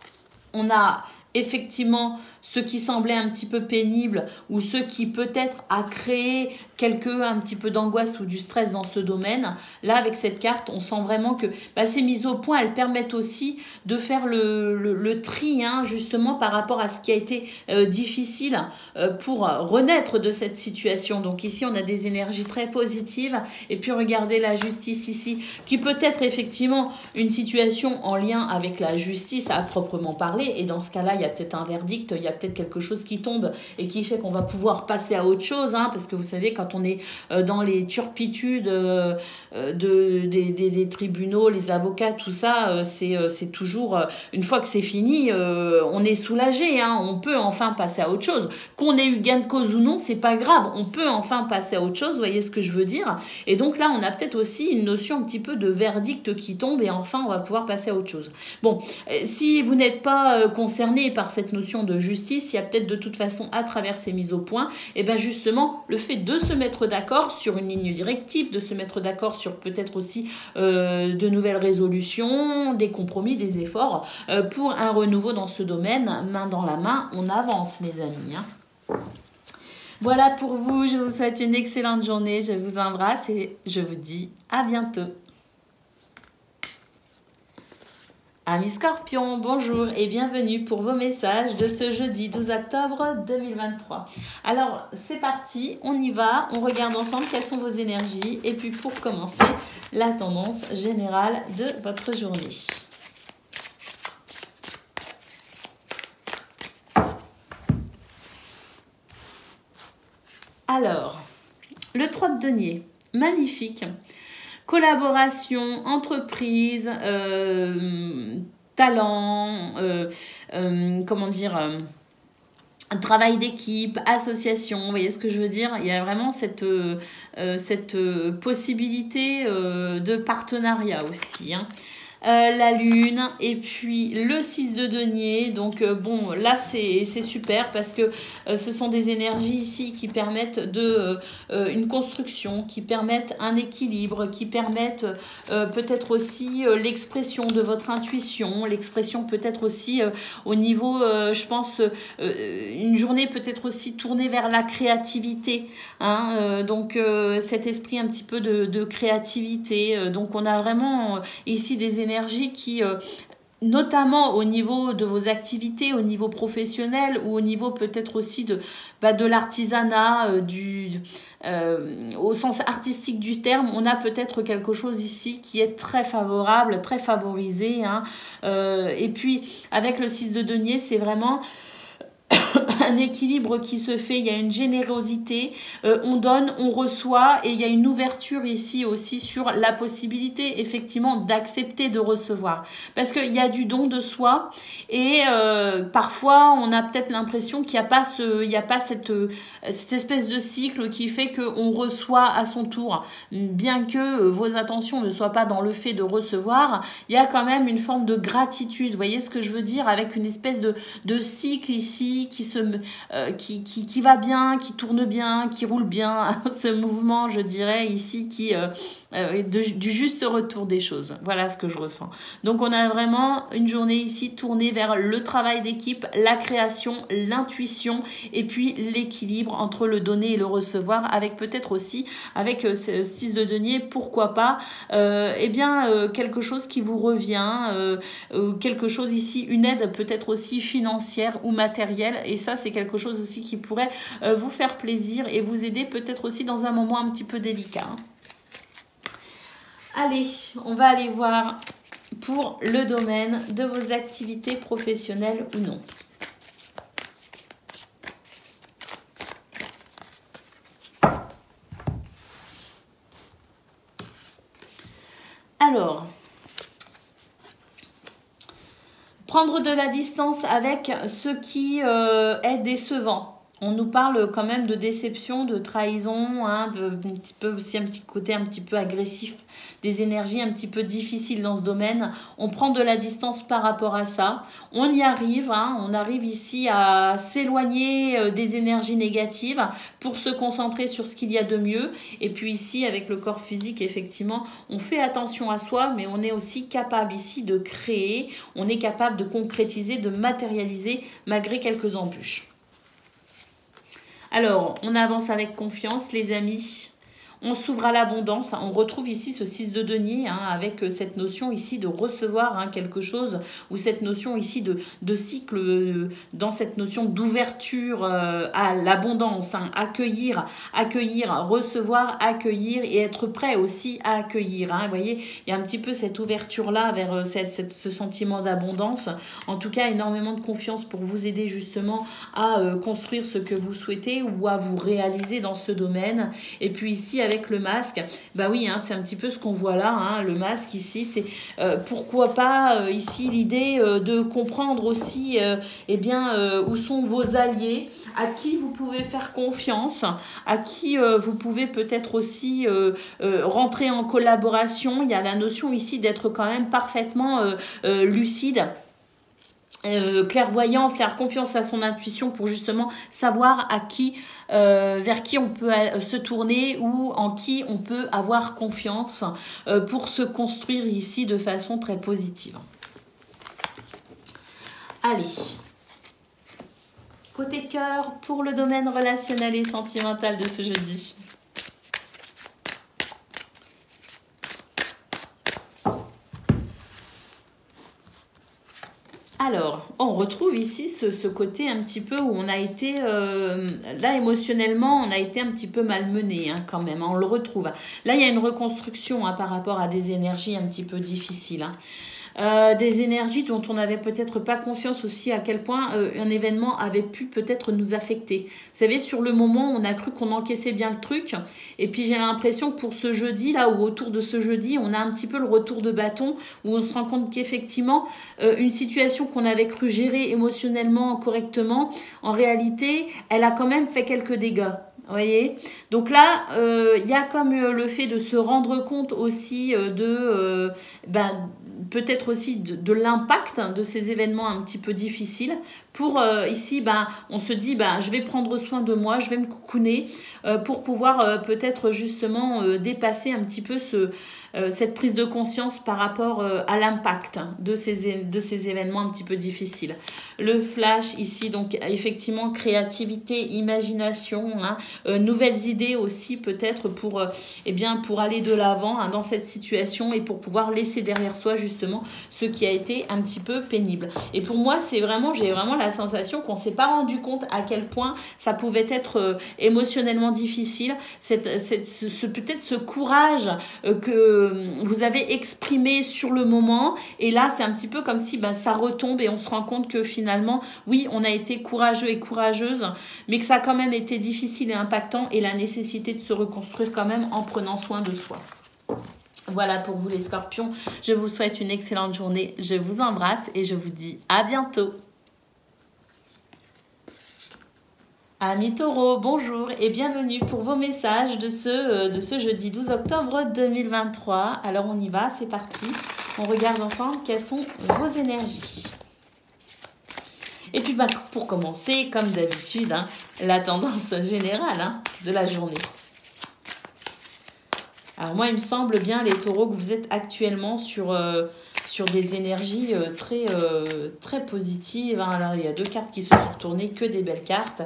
on a effectivement ce qui semblait un petit peu pénible ou ce qui peut-être a créé un petit peu d'angoisse ou du stress dans ce domaine. Là, avec cette carte, on sent vraiment que ces mises au point, elles permettent aussi de faire le tri, hein, justement, par rapport à ce qui a été difficile pour renaître de cette situation. Donc ici, on a des énergies très positives. Et puis, regardez la justice ici, qui peut être effectivement une situation en lien avec la justice à proprement parler. Et dans ce cas-là, il y a peut-être un verdict, il y a peut-être quelque chose qui tombe et qui fait qu'on va pouvoir passer à autre chose, hein, parce que vous savez, quand on est dans les turpitudes des tribunaux, les avocats, tout ça, c'est toujours, une fois que c'est fini, on est soulagé, hein, on peut enfin passer à autre chose. Qu'on ait eu gain de cause ou non, c'est pas grave, on peut enfin passer à autre chose, vous voyez ce que je veux dire? Et donc là, on a peut-être aussi une notion un petit peu de verdict qui tombe et enfin, on va pouvoir passer à autre chose. Bon, si vous n'êtes pas concerné par cette notion de justice, il y a peut-être de toute façon à travers ces mises au point, et bien justement, le fait de se mettre d'accord sur une ligne directive, de se mettre d'accord sur peut-être aussi de nouvelles résolutions, des compromis, des efforts pour un renouveau dans ce domaine. Main dans la main, on avance, les amis, hein. Voilà pour vous, je vous souhaite une excellente journée, je vous embrasse et je vous dis à bientôt. Amis Scorpions, bonjour et bienvenue pour vos messages de ce jeudi 12 octobre 2023. Alors, c'est parti, on y va, on regarde ensemble quelles sont vos énergies et puis pour commencer, la tendance générale de votre journée. Alors, le 3 de denier, magnifique. Collaboration, entreprise, talent, comment dire, travail d'équipe, association, vous voyez ce que je veux dire? Il y a vraiment cette possibilité de partenariat aussi, hein. La lune et puis le 6 de denier, donc bon là c'est super parce que ce sont des énergies ici qui permettent une construction, qui permettent un équilibre, qui permettent peut-être aussi l'expression de votre intuition, l'expression peut-être aussi au niveau je pense une journée peut-être aussi tournée vers la créativité, hein, donc cet esprit un petit peu de créativité, donc on a vraiment ici des énergies qui, notamment au niveau de vos activités, au niveau professionnel ou au niveau peut-être aussi de l'artisanat, au sens artistique du terme, on a peut-être quelque chose ici qui est très favorable, très favorisé, hein. Et puis avec le 6 de denier, c'est vraiment un équilibre qui se fait, il y a une générosité, on donne, on reçoit et il y a une ouverture ici aussi sur la possibilité effectivement d'accepter de recevoir. Parce qu'il y a du don de soi et parfois on a peut-être l'impression qu'il n'y a pas cette espèce de cycle qui fait qu'on reçoit à son tour. Bien que vos intentions ne soient pas dans le fait de recevoir, il y a quand même une forme de gratitude, vous voyez ce que je veux dire, avec une espèce de cycle ici qui va bien, qui tourne bien, qui roule bien, ce mouvement, je dirais, ici, du juste retour des choses. Voilà ce que je ressens. Donc, on a vraiment une journée ici tournée vers le travail d'équipe, la création, l'intuition et puis l'équilibre entre le donner et le recevoir, avec peut-être aussi, avec ce 6 de denier, pourquoi pas, quelque chose qui vous revient, quelque chose ici, une aide peut-être aussi financière ou matérielle, et ça c'est quelque chose aussi qui pourrait vous faire plaisir et vous aider peut-être aussi dans un moment un petit peu délicat. Allez, on va aller voir pour le domaine de vos activités professionnelles ou non. Alors, prendre de la distance avec ce qui est décevant. On nous parle quand même de déception, de trahison, hein, un petit peu aussi un petit côté un petit peu agressif, des énergies un petit peu difficiles dans ce domaine. On prend de la distance par rapport à ça. On y arrive, hein, on arrive ici à s'éloigner des énergies négatives pour se concentrer sur ce qu'il y a de mieux. Et puis ici, avec le corps physique, effectivement, on fait attention à soi, mais on est aussi capable ici de créer, on est capable de concrétiser, de matérialiser malgré quelques embûches. Alors, on avance avec confiance, les amis. On s'ouvre à l'abondance. On retrouve ici ce 6 de denier, hein, avec cette notion ici de recevoir, hein, quelque chose, ou cette notion ici de cycle, dans cette notion d'ouverture à l'abondance, hein, accueillir, recevoir, accueillir et être prêt aussi à accueillir. Hein. Vous voyez, il y a un petit peu cette ouverture-là vers ce sentiment d'abondance. En tout cas, énormément de confiance pour vous aider justement à construire ce que vous souhaitez ou à vous réaliser dans ce domaine. Et puis ici, avec le masque, bah oui, hein, c'est un petit peu ce qu'on voit là, hein, le masque ici, c'est pourquoi pas ici l'idée de comprendre aussi eh bien, où sont vos alliés, à qui vous pouvez faire confiance, à qui vous pouvez peut-être aussi rentrer en collaboration. Il y a la notion ici d'être quand même parfaitement lucide. Clairvoyant, faire confiance à son intuition pour justement savoir à qui, vers qui on peut se tourner ou en qui on peut avoir confiance pour se construire ici de façon très positive. Allez, côté cœur pour le domaine relationnel et sentimental de ce jeudi. Alors, on retrouve ici ce côté un petit peu où on a été, là émotionnellement, on a été un petit peu malmené, hein, quand même, hein, on le retrouve. Là, il y a une reconstruction, hein, par rapport à des énergies un petit peu difficiles. Hein. Des énergies dont on n'avait peut-être pas conscience aussi à quel point un événement avait pu peut-être nous affecter. Vous savez, sur le moment, on a cru qu'on encaissait bien le truc. Et puis j'ai l'impression que pour ce jeudi, là, ou autour de ce jeudi, on a un petit peu le retour de bâton, où on se rend compte qu'effectivement, une situation qu'on avait cru gérer émotionnellement correctement, en réalité, elle a quand même fait quelques dégâts. Vous voyez, donc là, il y a comme le fait de se rendre compte aussi peut-être aussi de l'impact de ces événements un petit peu difficiles. Pour ici, on se dit, je vais prendre soin de moi, je vais me cocooner pour pouvoir peut-être justement dépasser un petit peu cette prise de conscience par rapport à l'impact de ces événements un petit peu difficiles. Le flash ici, donc effectivement, créativité, imagination, hein, nouvelles idées aussi peut-être pour aller de l'avant, hein, dans cette situation et pour pouvoir laisser derrière soi justement ce qui a été un petit peu pénible. Et pour moi, j'ai vraiment la sensation qu'on ne s'est pas rendu compte à quel point ça pouvait être émotionnellement difficile, peut-être ce courage que vous avez exprimé sur le moment, et là c'est un petit peu comme si ça retombe et on se rend compte que finalement, oui, on a été courageux et courageuse, mais que ça a quand même été difficile et impactant, et la nécessité de se reconstruire quand même en prenant soin de soi. Voilà pour vous les scorpions, je vous souhaite une excellente journée, je vous embrasse et je vous dis à bientôt. Amis taureaux, bonjour et bienvenue pour vos messages de ce jeudi 12 octobre 2023. Alors on y va, c'est parti. On regarde ensemble quelles sont vos énergies. Et puis pour commencer, comme d'habitude, hein, la tendance générale de la journée. Alors moi, il me semble bien, les taureaux, que vous êtes actuellement sur des énergies très positives. Hein. Là, il y a deux cartes qui se sont retournées, que des belles cartes.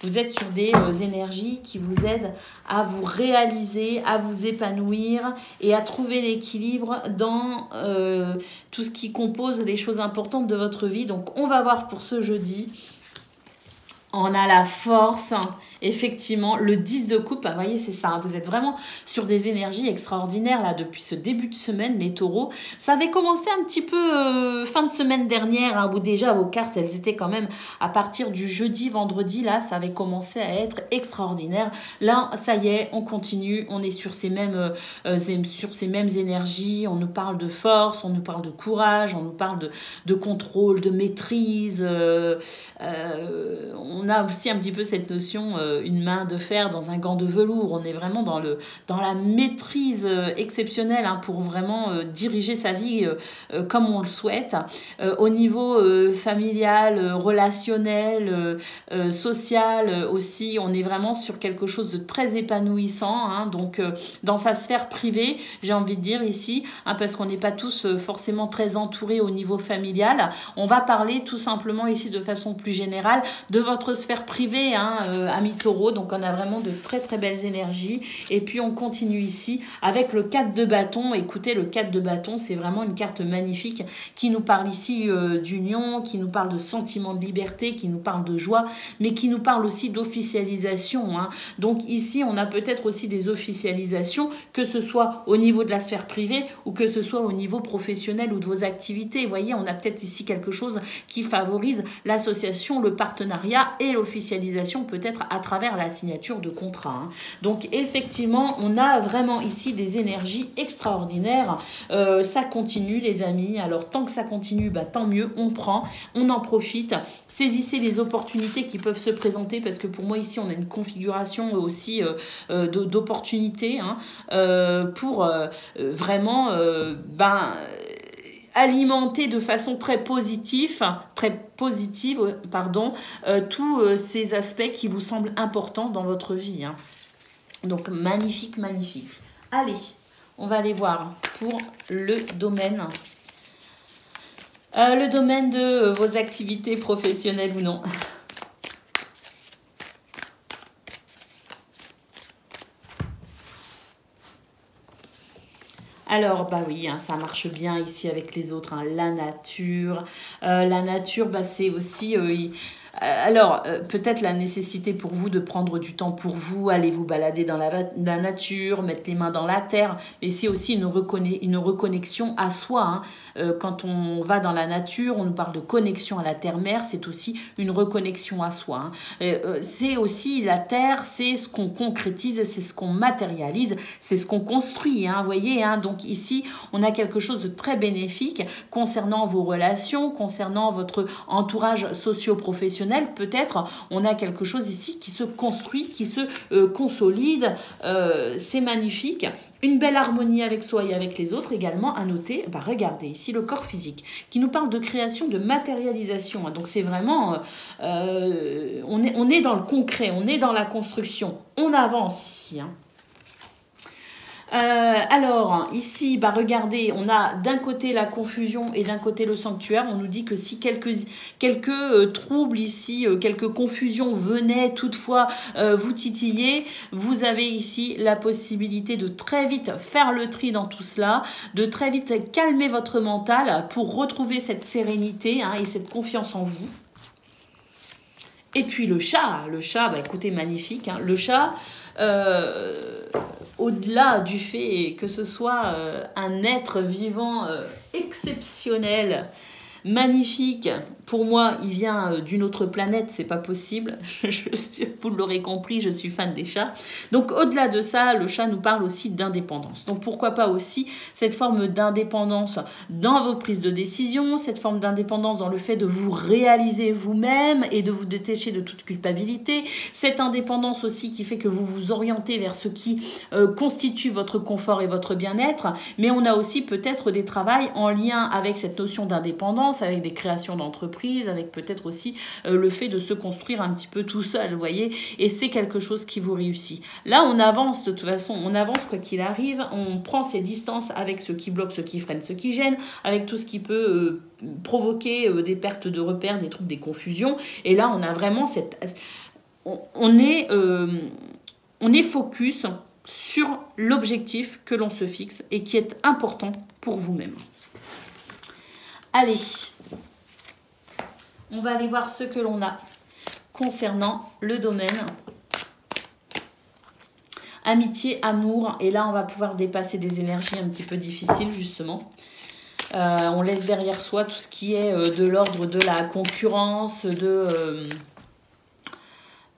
Vous êtes sur des énergies qui vous aident à vous réaliser, à vous épanouir et à trouver l'équilibre dans tout ce qui compose les choses importantes de votre vie. Donc, on va voir pour ce jeudi. On a la force effectivement, le 10 de coupe, vous voyez, c'est ça, hein, vous êtes vraiment sur des énergies extraordinaires là depuis ce début de semaine, les taureaux. Ça avait commencé un petit peu fin de semaine dernière, hein, où déjà vos cartes, elles étaient quand même à partir du jeudi, vendredi, là, ça avait commencé à être extraordinaire. Là, ça y est, on continue, on est sur ces mêmes énergies, on nous parle de force, on nous parle de courage, on nous parle de contrôle, de maîtrise. On a aussi un petit peu cette notion, une main de fer dans un gant de velours. On est vraiment dans la maîtrise exceptionnelle, hein, pour vraiment diriger sa vie comme on le souhaite. Au niveau familial, relationnel, social aussi, on est vraiment sur quelque chose de très épanouissant, hein, donc dans sa sphère privée, j'ai envie de dire ici, hein, parce qu'on n'est pas tous forcément très entourés au niveau familial. On va parler tout simplement ici de façon plus générale de votre sphère privée, hein, amis taureaux. Donc on a vraiment de très très belles énergies. Et puis on continue ici avec le 4 de bâton. Écoutez, le 4 de bâton, c'est vraiment une carte magnifique qui nous parle ici d'union, qui nous parle de sentiment de liberté, qui nous parle de joie, mais qui nous parle aussi d'officialisation, hein. Donc ici, on a peut-être aussi des officialisations, que ce soit au niveau de la sphère privée ou que ce soit au niveau professionnel ou de vos activités. Vous voyez, on a peut-être ici quelque chose qui favorise l'association, le partenariat et l'officialisation, peut-être à travers la signature de contrats, hein. Donc effectivement, on a vraiment ici des énergies extraordinaires. Ça continue, les amis. Alors tant que ça continue, bah, tant mieux, on prend, on en profite. Saisissez les opportunités qui peuvent se présenter, parce que pour moi ici on a une configuration aussi d'opportunités, hein, pour vraiment alimenter de façon très positive, tous ces aspects qui vous semblent importants dans votre vie, hein. Donc magnifique, magnifique. Allez, on va aller voir pour le domaine. Le domaine de vos activités professionnelles ou non. Alors, bah oui, hein, ça marche bien ici avec les autres, hein, la nature. La nature, bah, c'est aussi... peut-être la nécessité pour vous de prendre du temps pour vous, aller vous balader dans la nature, mettre les mains dans la terre, mais c'est aussi une reconnexion à soi, hein. Quand on va dans la nature, on nous parle de connexion à la terre-mère, c'est aussi une reconnexion à soi, hein. C'est aussi la terre, c'est ce qu'on concrétise, c'est ce qu'on matérialise, c'est ce qu'on construit, hein, vous voyez, hein. Donc ici, on a quelque chose de très bénéfique concernant vos relations, concernant votre entourage socio-professionnel. Peut-être on a quelque chose ici qui se construit, qui se consolide. C'est magnifique. Une belle harmonie avec soi et avec les autres également à noter. Bah, regardez ici le corps physique qui nous parle de création, de matérialisation. Donc c'est vraiment, on est dans le concret, on est dans la construction. On avance ici, hein. Alors, ici, bah, regardez, on a d'un côté la confusion et d'un côté le sanctuaire. On nous dit que si quelques troubles ici, quelques confusions venaient toutefois vous titiller, vous avez ici la possibilité de très vite faire le tri dans tout cela, de très vite calmer votre mental pour retrouver cette sérénité, hein, et cette confiance en vous. Et puis le chat, bah, écoutez, magnifique, hein, le chat... au-delà du fait que ce soit un être vivant exceptionnel, magnifique, pour moi, il vient d'une autre planète, c'est pas possible. Vous l'aurez compris, je suis fan des chats. Donc, au-delà de ça, le chat nous parle aussi d'indépendance. Donc, pourquoi pas aussi cette forme d'indépendance dans vos prises de décision, cette forme d'indépendance dans le fait de vous réaliser vous-même et de vous détacher de toute culpabilité. Cette indépendance aussi qui fait que vous vous orientez vers ce qui constitue votre confort et votre bien-être. Mais on a aussi peut-être des travails en lien avec cette notion d'indépendance, avec des créations d'entreprises, avec peut-être aussi le fait de se construire un petit peu tout seul, vous voyez, et c'est quelque chose qui vous réussit. Là, on avance de toute façon, on avance quoi qu'il arrive, on prend ses distances avec ce qui bloque, ce qui freine, ce qui gêne, avec tout ce qui peut provoquer des pertes de repères, des troubles, des confusions, et là, on a vraiment on est focus sur l'objectif que l'on se fixe et qui est important pour vous-même. Allez, on va aller voir ce que l'on a concernant le domaine Amitié, amour. Et là, on va pouvoir dépasser des énergies un petit peu difficiles, justement. On laisse derrière soi tout ce qui est de l'ordre de la concurrence, de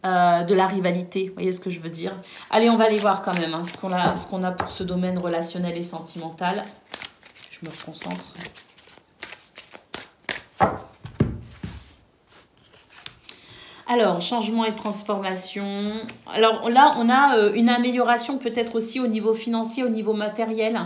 la rivalité. Vous voyez ce que je veux dire? Allez, on va aller voir quand même hein, ce qu'on a pour ce domaine relationnel et sentimental. Je me reconcentre. Alors, changement et transformation. Alors là, on a une amélioration peut-être aussi au niveau financier, au niveau matériel.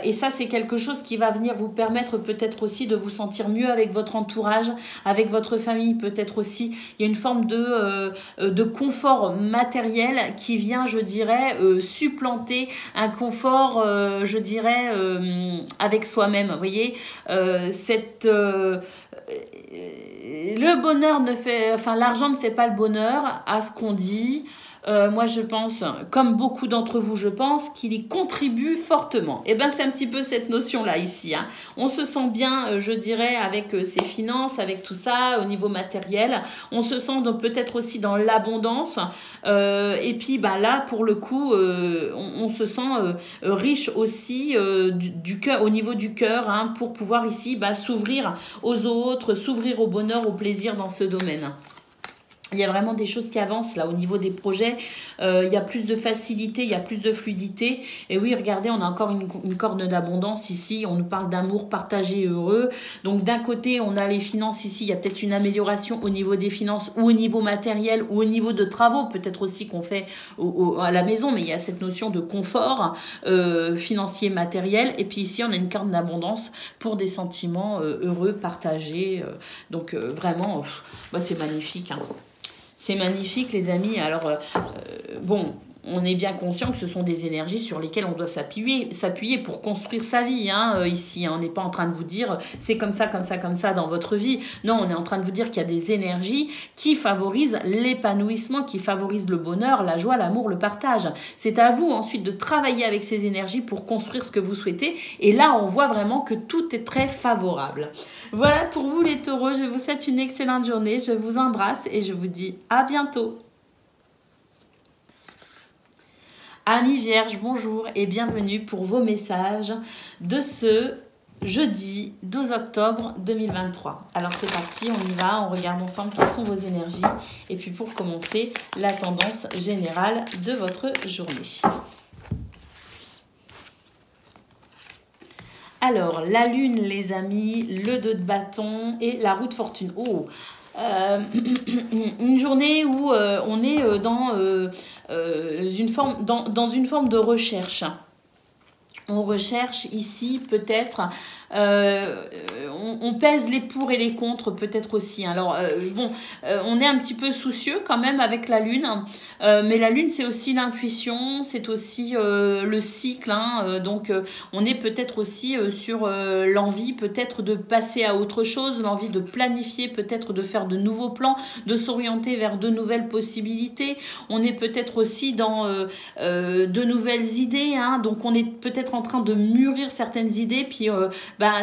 Et ça, c'est quelque chose qui va venir vous permettre peut-être aussi de vous sentir mieux avec votre entourage, avec votre famille. Peut-être aussi, il y a une forme de confort matériel qui vient, je dirais, supplanter un confort, je dirais, avec soi-même. Vous voyez, le bonheur ne fait, enfin l'argent ne fait pas le bonheur, à ce qu'on dit. Moi, je pense, comme beaucoup d'entre vous, je pense qu'il y contribue fortement. Et bien, c'est un petit peu cette notion-là ici. Hein. On se sent bien, je dirais, avec ses finances, avec tout ça, au niveau matériel. On se sent donc peut-être aussi dans l'abondance. Et puis, bah, là, pour le coup, on se sent riche aussi du cœur, au niveau du cœur, hein, pour pouvoir ici s'ouvrir aux autres, s'ouvrir au bonheur, au plaisir dans ce domaine. Il y a vraiment des choses qui avancent là au niveau des projets. Il y a plus de facilité, il y a plus de fluidité. Et oui, regardez, on a encore une corne d'abondance ici. On nous parle d'amour partagé et heureux. Donc d'un côté, on a les finances ici. Il y a peut-être une amélioration au niveau des finances ou au niveau matériel ou au niveau de travaux. Peut-être aussi qu'on fait à la maison. Mais il y a cette notion de confort financier, matériel. Et puis ici, on a une corne d'abondance pour des sentiments heureux, partagés. Donc vraiment, c'est magnifique. Hein. C'est magnifique, les amis. Alors, bon, on est bien conscient que ce sont des énergies sur lesquelles on doit s'appuyer pour construire sa vie, hein, ici. Hein. On n'est pas en train de vous dire c'est comme ça, comme ça, comme ça dans votre vie. Non, on est en train de vous dire qu'il y a des énergies qui favorisent l'épanouissement, qui favorisent le bonheur, la joie, l'amour, le partage. C'est à vous ensuite de travailler avec ces énergies pour construire ce que vous souhaitez. Et là, on voit vraiment que tout est très favorable. Voilà pour vous les taureaux, je vous souhaite une excellente journée, je vous embrasse et je vous dis à bientôt. Amis vierges, bonjour et bienvenue pour vos messages de ce jeudi 12 octobre 2023. Alors c'est parti, on y va, on regarde ensemble quelles sont vos énergies et puis pour commencer, la tendance générale de votre journée. Alors, la lune, les amis, le 2 de bâton et la roue de fortune. Oh, une journée où on est dans une forme de recherche. On recherche ici peut-être, on pèse les pour et les contre peut-être aussi. Alors on est un petit peu soucieux quand même avec la lune, mais la lune c'est aussi l'intuition, c'est aussi le cycle. Hein, donc on est peut-être aussi sur l'envie peut-être de passer à autre chose, l'envie de planifier, peut-être de faire de nouveaux plans, de s'orienter vers de nouvelles possibilités. On est peut-être aussi dans de nouvelles idées. Hein, donc on est peut-être en train de mûrir certaines idées, puis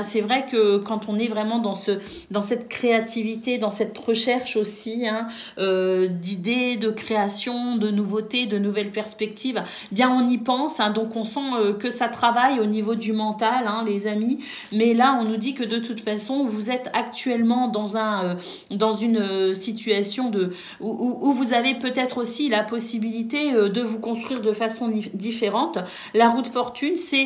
c'est vrai que quand on est vraiment dans cette créativité, dans cette recherche aussi hein, d'idées, de création, de nouveautés, de nouvelles perspectives, bien on y pense, hein, donc on sent que ça travaille au niveau du mental, hein, les amis, mais là on nous dit que de toute façon vous êtes actuellement dans une situation où vous avez peut-être aussi la possibilité de vous construire de façon différente. La roue de fortune, c'est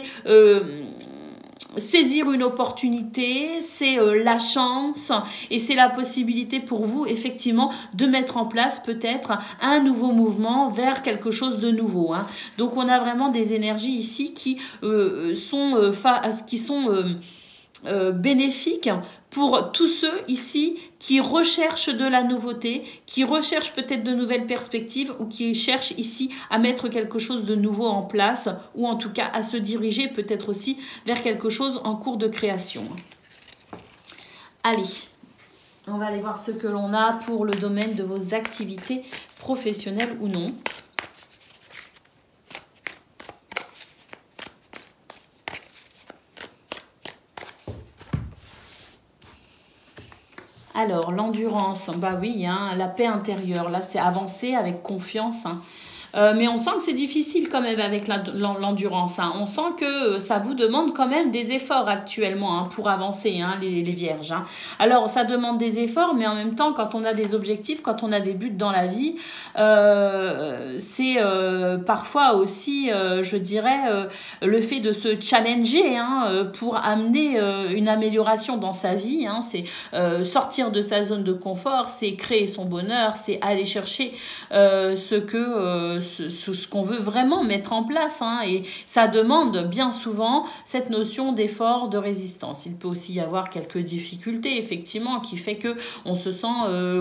saisir une opportunité, c'est la chance et c'est la possibilité pour vous effectivement de mettre en place peut-être un nouveau mouvement vers quelque chose de nouveau. Hein. Donc on a vraiment des énergies ici qui sont bénéfiques pour tous ceux ici qui recherchent de la nouveauté, qui recherchent peut-être de nouvelles perspectives ou qui cherchent ici à mettre quelque chose de nouveau en place ou en tout cas à se diriger peut-être aussi vers quelque chose en cours de création. Allez, on va aller voir ce que l'on a pour le domaine de vos activités professionnelles ou non. Alors, l'endurance, bah oui, hein, la paix intérieure, là c'est avancer avec confiance. Hein. Mais on sent que c'est difficile quand même avec l'endurance. Hein. On sent que ça vous demande quand même des efforts actuellement hein, pour avancer, hein, les vierges. Hein. Alors, ça demande des efforts, mais en même temps, quand on a des objectifs, quand on a des buts dans la vie, c'est parfois aussi, je dirais, le fait de se challenger hein, pour amener une amélioration dans sa vie. Hein. C'est sortir de sa zone de confort, c'est créer son bonheur, c'est aller chercher ce qu'on veut vraiment mettre en place. Hein, et ça demande bien souvent cette notion d'effort, de résistance. Il peut aussi y avoir quelques difficultés, effectivement, qui fait que on se sent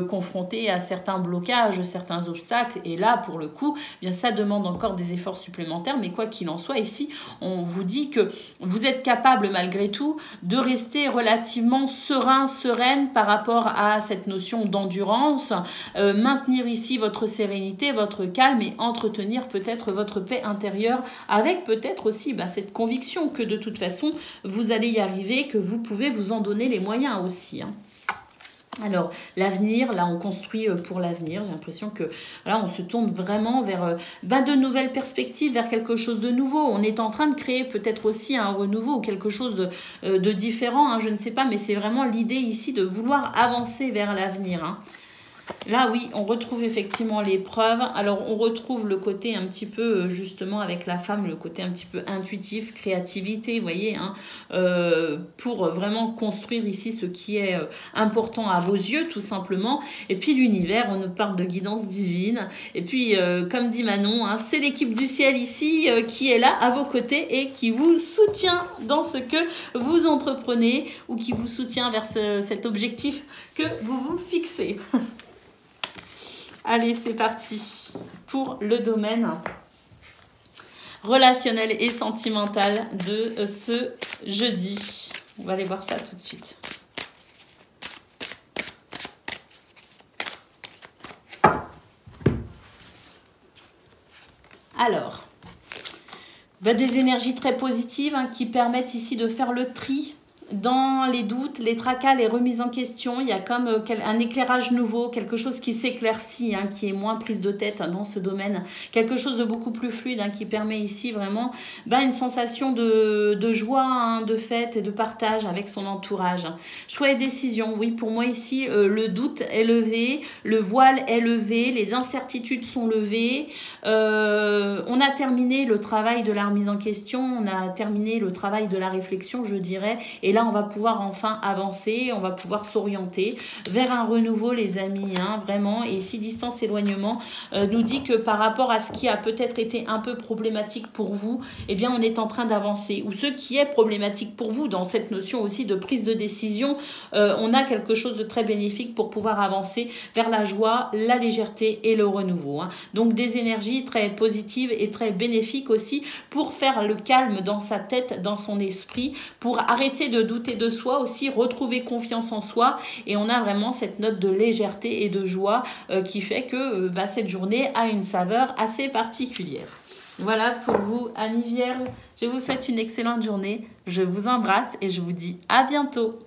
confronté à certains blocages, certains obstacles. Et là, pour le coup, bien ça demande encore des efforts supplémentaires. Mais quoi qu'il en soit, ici, on vous dit que vous êtes capable, malgré tout, de rester relativement serein, sereine par rapport à cette notion d'endurance, maintenir ici votre sérénité, votre calme et entretenir peut-être votre paix intérieure avec peut-être aussi cette conviction que de toute façon vous allez y arriver, que vous pouvez vous en donner les moyens aussi. Hein. Alors, l'avenir, là, on construit pour l'avenir. J'ai l'impression que là, on se tourne vraiment vers de nouvelles perspectives, vers quelque chose de nouveau. On est en train de créer peut-être aussi un renouveau ou quelque chose de différent. Hein, je ne sais pas, mais c'est vraiment l'idée ici de vouloir avancer vers l'avenir. Hein. Là, oui, on retrouve effectivement l'épreuve. Alors, on retrouve le côté un petit peu, justement, avec la femme, le côté un petit peu intuitif, créativité, vous voyez, hein, pour vraiment construire ici ce qui est important à vos yeux, tout simplement. Et puis, l'univers, on nous parle de guidance divine. Et puis, comme dit Manon, hein, c'est l'équipe du ciel ici qui est là, à vos côtés, et qui vous soutient dans ce que vous entreprenez ou qui vous soutient vers cet objectif que vous vous fixez. Allez, c'est parti pour le domaine relationnel et sentimental de ce jeudi. On va aller voir ça tout de suite. Alors, des énergies très positives hein, qui permettent ici de faire le tri dans les doutes, les tracas, les remises en question. Il y a comme un éclairage nouveau, quelque chose qui s'éclaircit, hein, qui est moins prise de tête hein, dans ce domaine. Quelque chose de beaucoup plus fluide hein, qui permet ici vraiment une sensation de joie, hein, de fête et de partage avec son entourage. Choix et décision. Oui, pour moi ici, le doute est levé, le voile est levé, les incertitudes sont levées. On a terminé le travail de la remise en question, on a terminé le travail de la réflexion, je dirais. Et là, on va pouvoir enfin avancer, on va pouvoir s'orienter vers un renouveau, les amis, hein, vraiment. Et si distance éloignement nous dit que par rapport à ce qui a peut-être été un peu problématique pour vous, eh bien, on est en train d'avancer. Ou ce qui est problématique pour vous, dans cette notion aussi de prise de décision, on a quelque chose de très bénéfique pour pouvoir avancer vers la joie, la légèreté et le renouveau. Hein. Donc, des énergies très positives et très bénéfiques aussi pour faire le calme dans sa tête, dans son esprit, pour arrêter de douter de soi aussi, retrouver confiance en soi. Et on a vraiment cette note de légèreté et de joie qui fait que cette journée a une saveur assez particulière. Voilà pour vous, amis vierges. Je vous souhaite une excellente journée. Je vous embrasse et je vous dis à bientôt.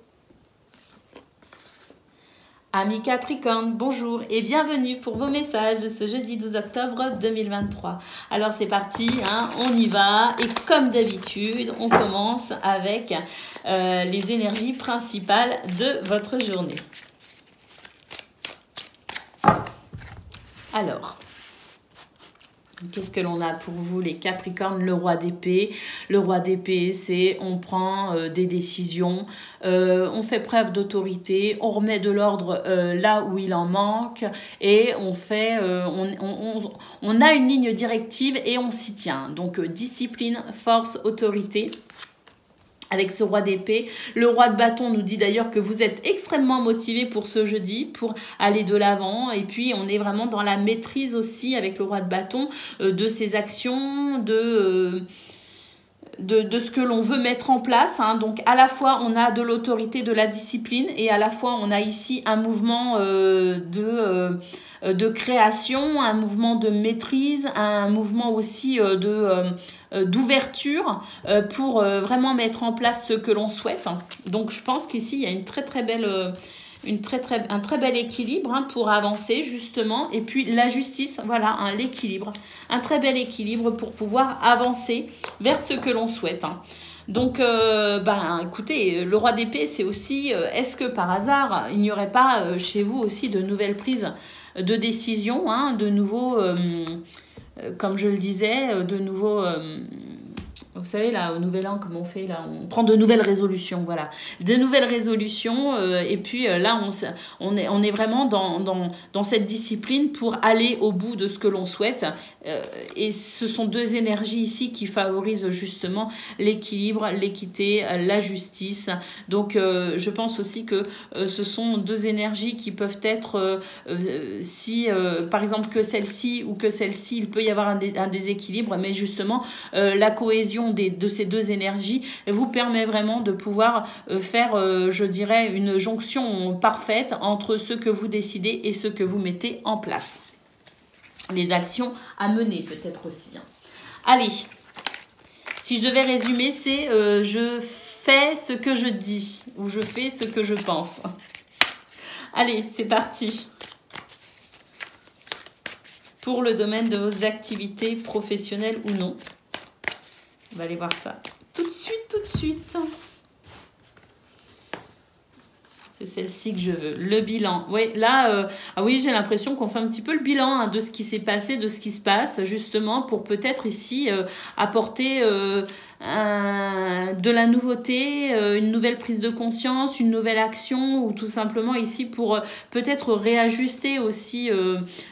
Amis Capricorne, bonjour et bienvenue pour vos messages de ce jeudi 12 octobre 2023. Alors c'est parti, hein, on y va et comme d'habitude, on commence avec les énergies principales de votre journée. Alors, qu'est-ce que l'on a pour vous les Capricornes? Le roi d'épée. Le roi d'épée, c'est on prend des décisions, on fait preuve d'autorité, on remet de l'ordre là où il en manque et on fait, on a une ligne directive et on s'y tient. Donc discipline, force, autorité. Avec ce roi d'épée, le roi de bâton nous dit d'ailleurs que vous êtes extrêmement motivé pour ce jeudi, pour aller de l'avant. Et puis, on est vraiment dans la maîtrise aussi avec le roi de bâton de ses actions, de ce que l'on veut mettre en place. Hein. Donc, à la fois, on a de l'autorité, de la discipline et à la fois, on a ici un mouvement de création, un mouvement de maîtrise, un mouvement aussi d'ouverture pour vraiment mettre en place ce que l'on souhaite. Donc je pense qu'ici il y a une très très belle un très bel équilibre hein, pour avancer justement. Et puis la justice, voilà, hein, l'équilibre. Un très bel équilibre pour pouvoir avancer vers ce que l'on souhaite. Hein. Donc, écoutez, le roi d'épée, c'est aussi, est-ce que par hasard, il n'y aurait pas chez vous aussi de nouvelles prises de décision, hein, de nouveaux, comme je le disais, de nouveaux... vous savez, là, au Nouvel An, comme on fait, là, on prend de nouvelles résolutions, voilà. De nouvelles résolutions, et puis là, on est vraiment dans cette discipline pour aller au bout de ce que l'on souhaite. Et ce sont deux énergies ici qui favorisent justement l'équilibre, l'équité, la justice. Donc, je pense aussi que ce sont deux énergies qui peuvent être, par exemple, que celle-ci ou que celle-ci, il peut y avoir un déséquilibre, mais justement, la cohésion de ces deux énergies vous permet vraiment de pouvoir faire, je dirais, une jonction parfaite entre ce que vous décidez et ce que vous mettez en place. Les actions à mener peut-être aussi. Hein. Allez, si je devais résumer, c'est je fais ce que je dis ou je fais ce que je pense. Allez, c'est parti. Pour le domaine de vos activités professionnelles ou non. On va aller voir ça tout de suite, tout de suite. C'est celle-ci que je veux. Le bilan. Oui, là, oui, j'ai l'impression qu'on fait un petit peu le bilan hein, de ce qui s'est passé, de ce qui se passe, justement, pour peut-être ici apporter de la nouveauté, une nouvelle prise de conscience, une nouvelle action, ou tout simplement ici pour peut-être réajuster aussi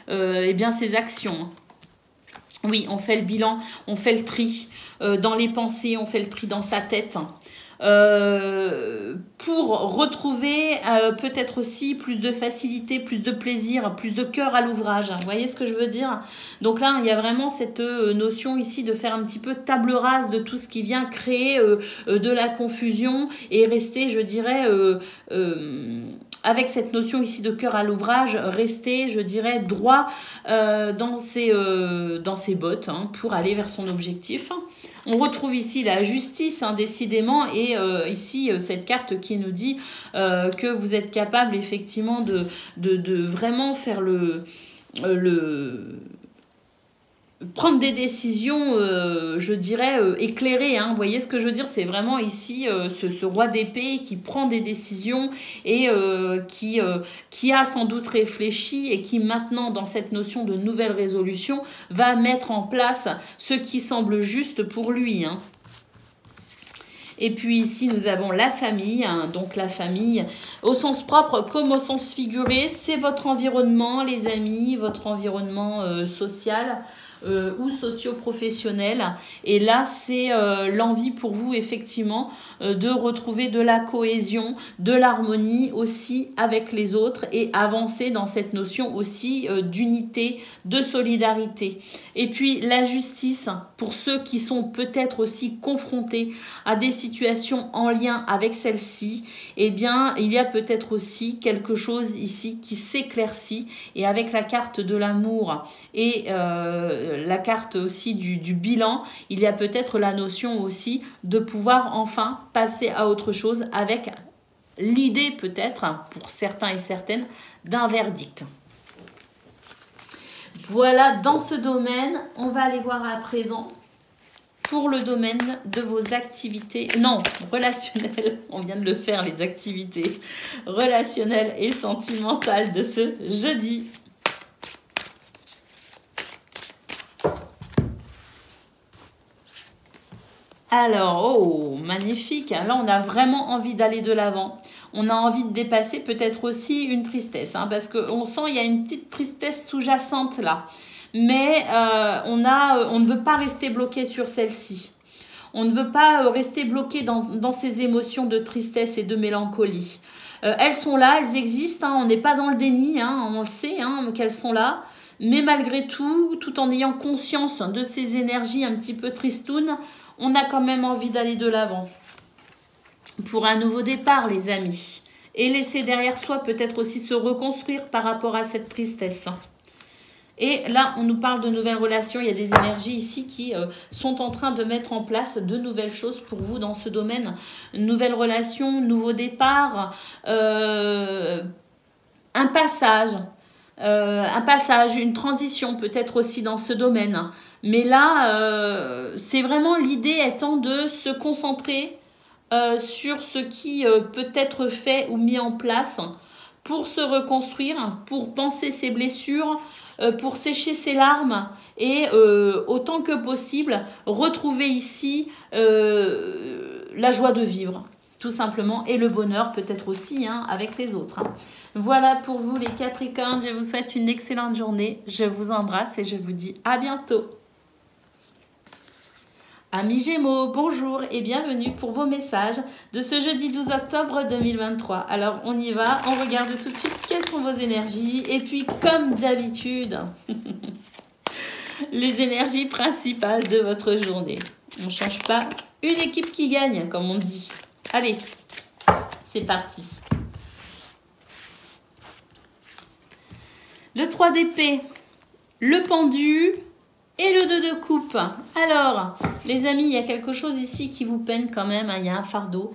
ses actions. Oui, on fait le bilan, on fait le tri dans les pensées, on fait le tri dans sa tête. Pour retrouver peut-être aussi plus de facilité, plus de plaisir, plus de cœur à l'ouvrage. Vous voyez ce que je veux dire? Donc là, il y a vraiment cette notion ici de faire un petit peu table rase de tout ce qui vient créer de la confusion et rester, je dirais... avec cette notion ici de cœur à l'ouvrage, rester, je dirais, droit dans ses bottes hein, pour aller vers son objectif. On retrouve ici la justice, hein, décidément, et ici cette carte qui nous dit que vous êtes capable effectivement de vraiment faire prendre des décisions, je dirais, éclairées. Hein. Vous voyez ce que je veux dire? C'est vraiment ici ce roi d'épée qui prend des décisions et qui a sans doute réfléchi et qui maintenant, dans cette notion de nouvelle résolution, va mettre en place ce qui semble juste pour lui. Hein. Et puis ici, nous avons la famille. Hein, donc la famille, au sens propre comme au sens figuré, c'est votre environnement, les amis, votre environnement social. Ou socio-professionnel. Et là, c'est l'envie pour vous, effectivement, de retrouver de la cohésion, de l'harmonie aussi avec les autres et avancer dans cette notion aussi d'unité, de solidarité. Et puis, la justice, pour ceux qui sont peut-être aussi confrontés à des situations en lien avec celle-ci, eh bien, il y a peut-être aussi quelque chose ici qui s'éclaircit. Et avec la carte de l'amour et la carte aussi du bilan, il y a peut-être la notion aussi de pouvoir enfin passer à autre chose avec l'idée peut-être, pour certains et certaines, d'un verdict. Voilà, dans ce domaine, on va aller voir à présent pour le domaine de vos activités, non, relationnelles, on vient de le faire, les activités relationnelles et sentimentales de ce jeudi. Alors, oh, magnifique. Là, on a vraiment envie d'aller de l'avant. On a envie de dépasser peut-être aussi une tristesse. Hein, parce qu'on sent qu'il y a une petite tristesse sous-jacente là. Mais on ne veut pas rester bloqué sur celle-ci. On ne veut pas rester bloqué dans ces émotions de tristesse et de mélancolie. Elles sont là, elles existent. Hein, on n'est pas dans le déni. Hein, on le sait hein, qu'elles sont là. Mais malgré tout, tout en ayant conscience de ces énergies un petit peu tristounes, on a quand même envie d'aller de l'avant pour un nouveau départ, les amis. Et laisser derrière soi peut-être aussi se reconstruire par rapport à cette tristesse. Et là, on nous parle de nouvelles relations. Il y a des énergies ici qui sont en train de mettre en place de nouvelles choses pour vous dans ce domaine. Nouvelles relations, nouveau départ, un passage, une transition peut-être aussi dans ce domaine. Mais là, c'est vraiment l'idée étant de se concentrer sur ce qui peut être fait ou mis en place pour se reconstruire, pour penser ses blessures, pour sécher ses larmes et autant que possible retrouver ici la joie de vivre, tout simplement, et le bonheur peut-être aussi avec les autres. Voilà pour vous les Capricornes, je vous souhaite une excellente journée, je vous embrasse et je vous dis à bientôt. Amis Gémeaux, bonjour et bienvenue pour vos messages de ce jeudi 12 octobre 2023. Alors on y va, on regarde tout de suite quelles sont vos énergies et puis comme d'habitude, les énergies principales de votre journée. On ne change pas, une équipe qui gagne comme on dit. Allez, c'est parti. Le 3 d'épée, le pendu et le 2 de coupe. Alors, les amis, il y a quelque chose ici qui vous peine quand même. Il y a un fardeau.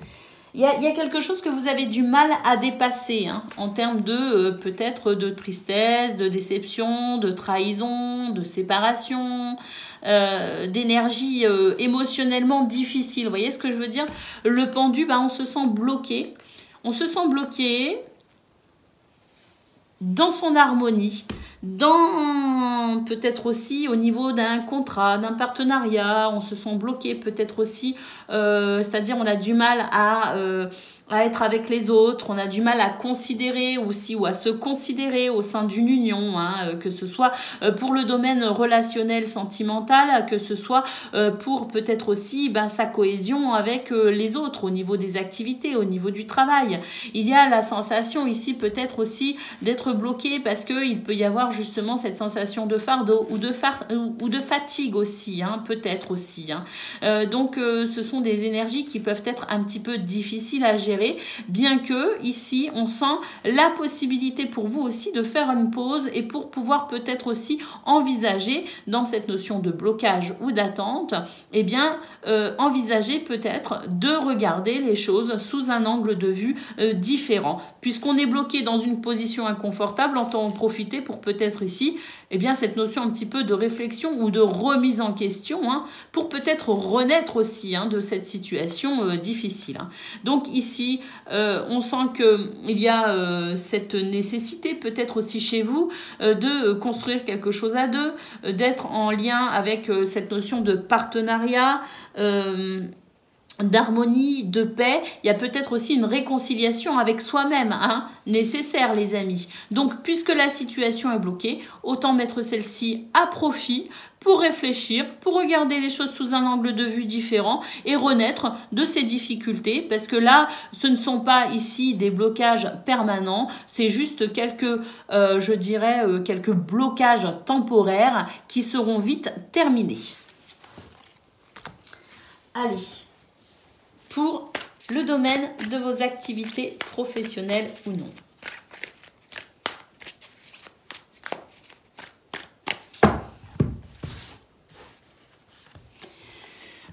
Il y a quelque chose que vous avez du mal à dépasser en termes de peut-être de tristesse, de déception, de trahison, de séparation, d'énergie émotionnellement difficile. Vous voyez ce que je veux dire? Le pendu, on se sent bloqué. On se sent bloqué dans son harmonie, dans peut-être aussi au niveau d'un contrat, d'un partenariat, on se sent bloqué peut-être aussi, c'est-à-dire on a du mal à être avec les autres, on a du mal à considérer aussi ou à se considérer au sein d'une union, que ce soit pour le domaine relationnel, sentimental, que ce soit pour peut-être aussi sa cohésion avec les autres au niveau des activités, au niveau du travail. Il y a la sensation ici peut-être aussi d'être bloqué parce qu'il peut y avoir justement cette sensation de fardeau ou de fatigue aussi, peut-être aussi. Donc ce sont des énergies qui peuvent être un petit peu difficiles à gérer, bien que ici on sent la possibilité pour vous aussi de faire une pause et pour pouvoir peut-être aussi envisager dans cette notion de blocage ou d'attente, envisager peut-être de regarder les choses sous un angle de vue différent. Puisqu'on est bloqué dans une position inconfortable, on en profiter pour peut-être ici cette notion un petit peu de réflexion ou de remise en question pour peut-être renaître aussi de cette situation difficile. Donc ici, on sent qu'il y a cette nécessité peut-être aussi chez vous de construire quelque chose à deux, d'être en lien avec cette notion de partenariat, d'harmonie, de paix. Il y a peut-être aussi une réconciliation avec soi-même nécessaire, les amis. Donc, puisque la situation est bloquée, autant mettre celle-ci à profit pour réfléchir, pour regarder les choses sous un angle de vue différent et renaître de ces difficultés, parce que là, ce ne sont pas ici des blocages permanents, c'est juste quelques, quelques blocages temporaires qui seront vite terminés. Allez, pour le domaine de vos activités professionnelles ou non.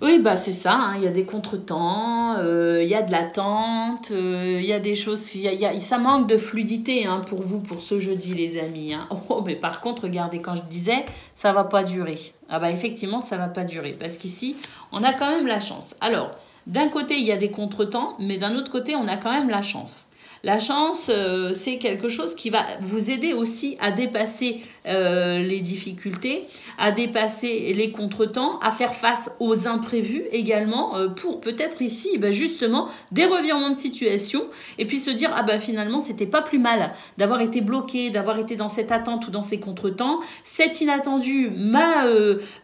Oui, c'est ça, il y a des contretemps, il y a de l'attente, il y a des choses, ça manque de fluidité pour vous, pour ce jeudi, les amis. Oh, mais par contre, regardez, quand je disais, ça va pas durer. Effectivement, ça va pas durer, parce qu'ici, on a quand même la chance. Alors, d'un côté, il y a des contretemps, mais d'un autre côté, on a quand même la chance. La chance, c'est quelque chose qui va vous aider aussi à dépasser les difficultés, à dépasser les contretemps, à faire face aux imprévus également, pour peut-être ici, justement, des revirements de situation, et puis se dire, finalement, c'était pas plus mal d'avoir été bloqué, d'avoir été dans cette attente ou dans ces contretemps. Cet inattendu m'a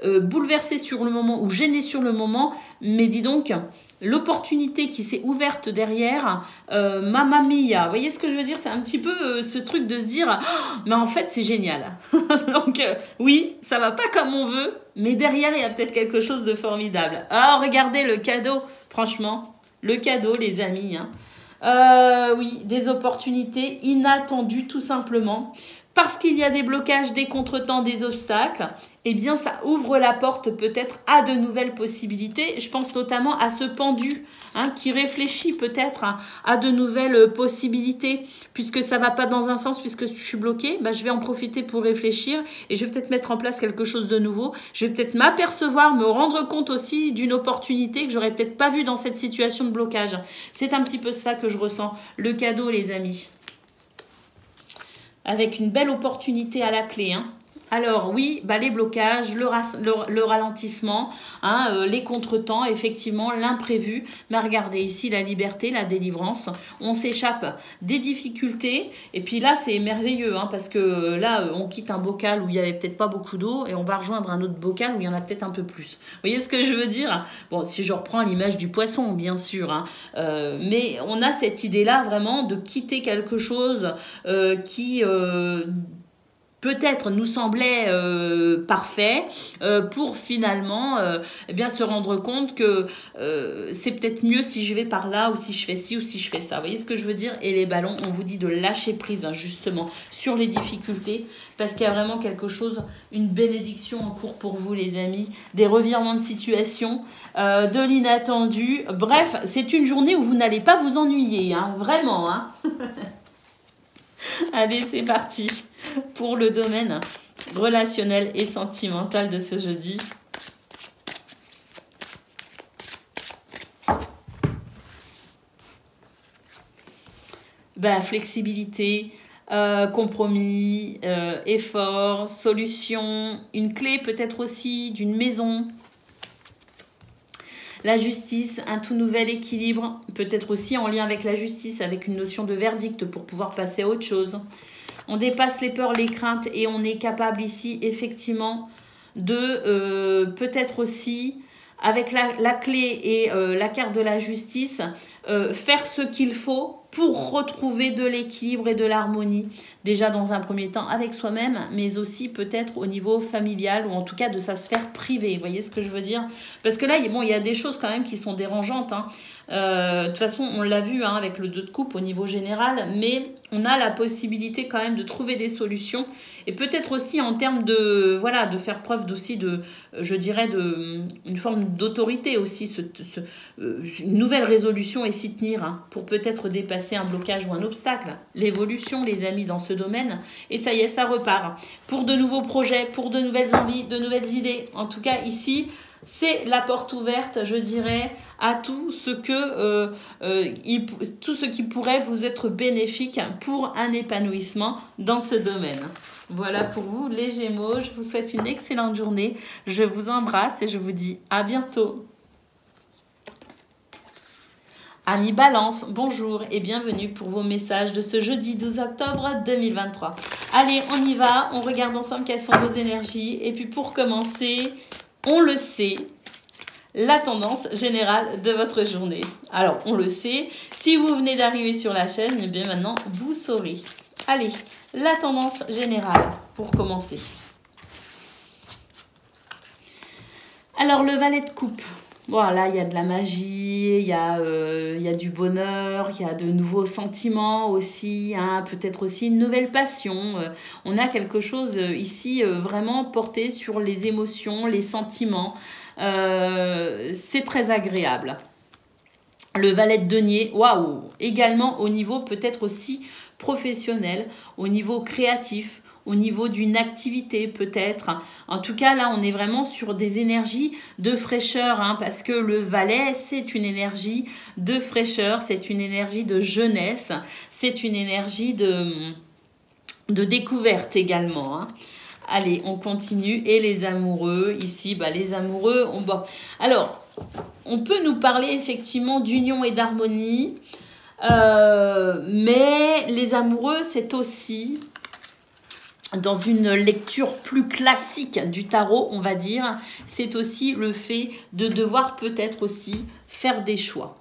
bouleversé sur le moment ou gêné sur le moment, mais dis donc, l'opportunité qui s'est ouverte derrière, mamma mia, vous voyez ce que je veux dire? C'est un petit peu ce truc de se dire, mais en fait c'est génial. Donc oui, ça va pas comme on veut, mais derrière il y a peut-être quelque chose de formidable. Ah, regardez le cadeau, franchement, le cadeau les amis. Oui, des opportunités inattendues tout simplement. parce qu'il y a des blocages, des contretemps, des obstacles, eh bien ça ouvre la porte peut-être à de nouvelles possibilités. Je pense notamment à ce pendu qui réfléchit peut-être à de nouvelles possibilités, puisque ça ne va pas dans un sens, puisque je suis bloquée, je vais en profiter pour réfléchir et je vais peut-être mettre en place quelque chose de nouveau. Je vais peut-être m'apercevoir, me rendre compte aussi d'une opportunité que j'aurais peut-être pas vue dans cette situation de blocage. C'est un petit peu ça que je ressens. Le cadeau, les amis. Avec une belle opportunité à la clé. Alors oui, les blocages, le ralentissement, les contretemps, effectivement, l'imprévu. Mais regardez ici la liberté, la délivrance. On s'échappe des difficultés. Et puis là, c'est merveilleux parce que là, on quitte un bocal où il n'y avait peut-être pas beaucoup d'eau et on va rejoindre un autre bocal où il y en a peut-être un peu plus. Vous voyez ce que je veux dire? Bon, si je reprends l'image du poisson, bien sûr. Mais on a cette idée-là vraiment de quitter quelque chose qui... peut-être nous semblait parfait pour finalement se rendre compte que c'est peut-être mieux si je vais par là ou si je fais ci ou si je fais ça. Vous voyez ce que je veux dire? Et les ballons, on vous dit de lâcher prise justement sur les difficultés parce qu'il y a vraiment quelque chose, une bénédiction en cours pour vous les amis, des revirements de situation, de l'inattendu. Bref, c'est une journée où vous n'allez pas vous ennuyer, vraiment. Allez, c'est parti pour le domaine relationnel et sentimental de ce jeudi. Flexibilité, compromis, effort, solution, une clé peut-être aussi d'une maison. La justice, un tout nouvel équilibre, peut-être aussi en lien avec la justice, avec une notion de verdict pour pouvoir passer à autre chose. On dépasse les peurs, les craintes et on est capable ici effectivement de peut-être aussi, avec la clé et la carte de la justice, faire ce qu'il faut pour retrouver de l'équilibre et de l'harmonie. Déjà dans un premier temps avec soi-même, mais aussi peut-être au niveau familial ou en tout cas de sa sphère privée. Vous voyez ce que je veux dire? Parce que là, il y a des choses quand même qui sont dérangeantes. De toute façon, on l'a vu avec le 2 de coupe au niveau général, mais on a la possibilité quand même de trouver des solutions et peut-être aussi en termes de faire preuve aussi de, je dirais, une forme d'autorité aussi, une nouvelle résolution et s'y tenir pour peut-être dépasser un blocage ou un obstacle. L'évolution, les amis, dans ce domaine. Et ça y est, ça repart. Pour de nouveaux projets, pour de nouvelles envies, de nouvelles idées. En tout cas, ici, c'est la porte ouverte, je dirais, à tout ce qui pourrait vous être bénéfique pour un épanouissement dans ce domaine. Voilà pour vous, les Gémeaux. Je vous souhaite une excellente journée. Je vous embrasse et je vous dis à bientôt. Amis Balance, bonjour et bienvenue pour vos messages de ce jeudi 12 octobre 2023. Allez, on y va, on regarde ensemble quelles sont vos énergies. Et puis pour commencer, on le sait, la tendance générale de votre journée. Alors, on le sait, si vous venez d'arriver sur la chaîne, eh bien maintenant, vous saurez. Allez, la tendance générale pour commencer. Alors, le valet de coupe. Voilà, il y a de la magie, il y a du bonheur, il y a de nouveaux sentiments aussi, peut-être aussi une nouvelle passion. On a quelque chose ici vraiment porté sur les émotions, les sentiments. C'est très agréable. Le valet de denier, waouh! Également au niveau peut-être aussi professionnel, au niveau créatif, au niveau d'une activité peut-être. En tout cas, là, on est vraiment sur des énergies de fraîcheur, parce que le valet, c'est une énergie de fraîcheur, c'est une énergie de jeunesse, c'est une énergie de découverte également. Allez, on continue. Et les amoureux, ici, les amoureux, alors, on peut nous parler effectivement d'union et d'harmonie, mais les amoureux, c'est aussi... dans une lecture plus classique du tarot, on va dire, c'est aussi le fait de devoir peut-être aussi faire des choix.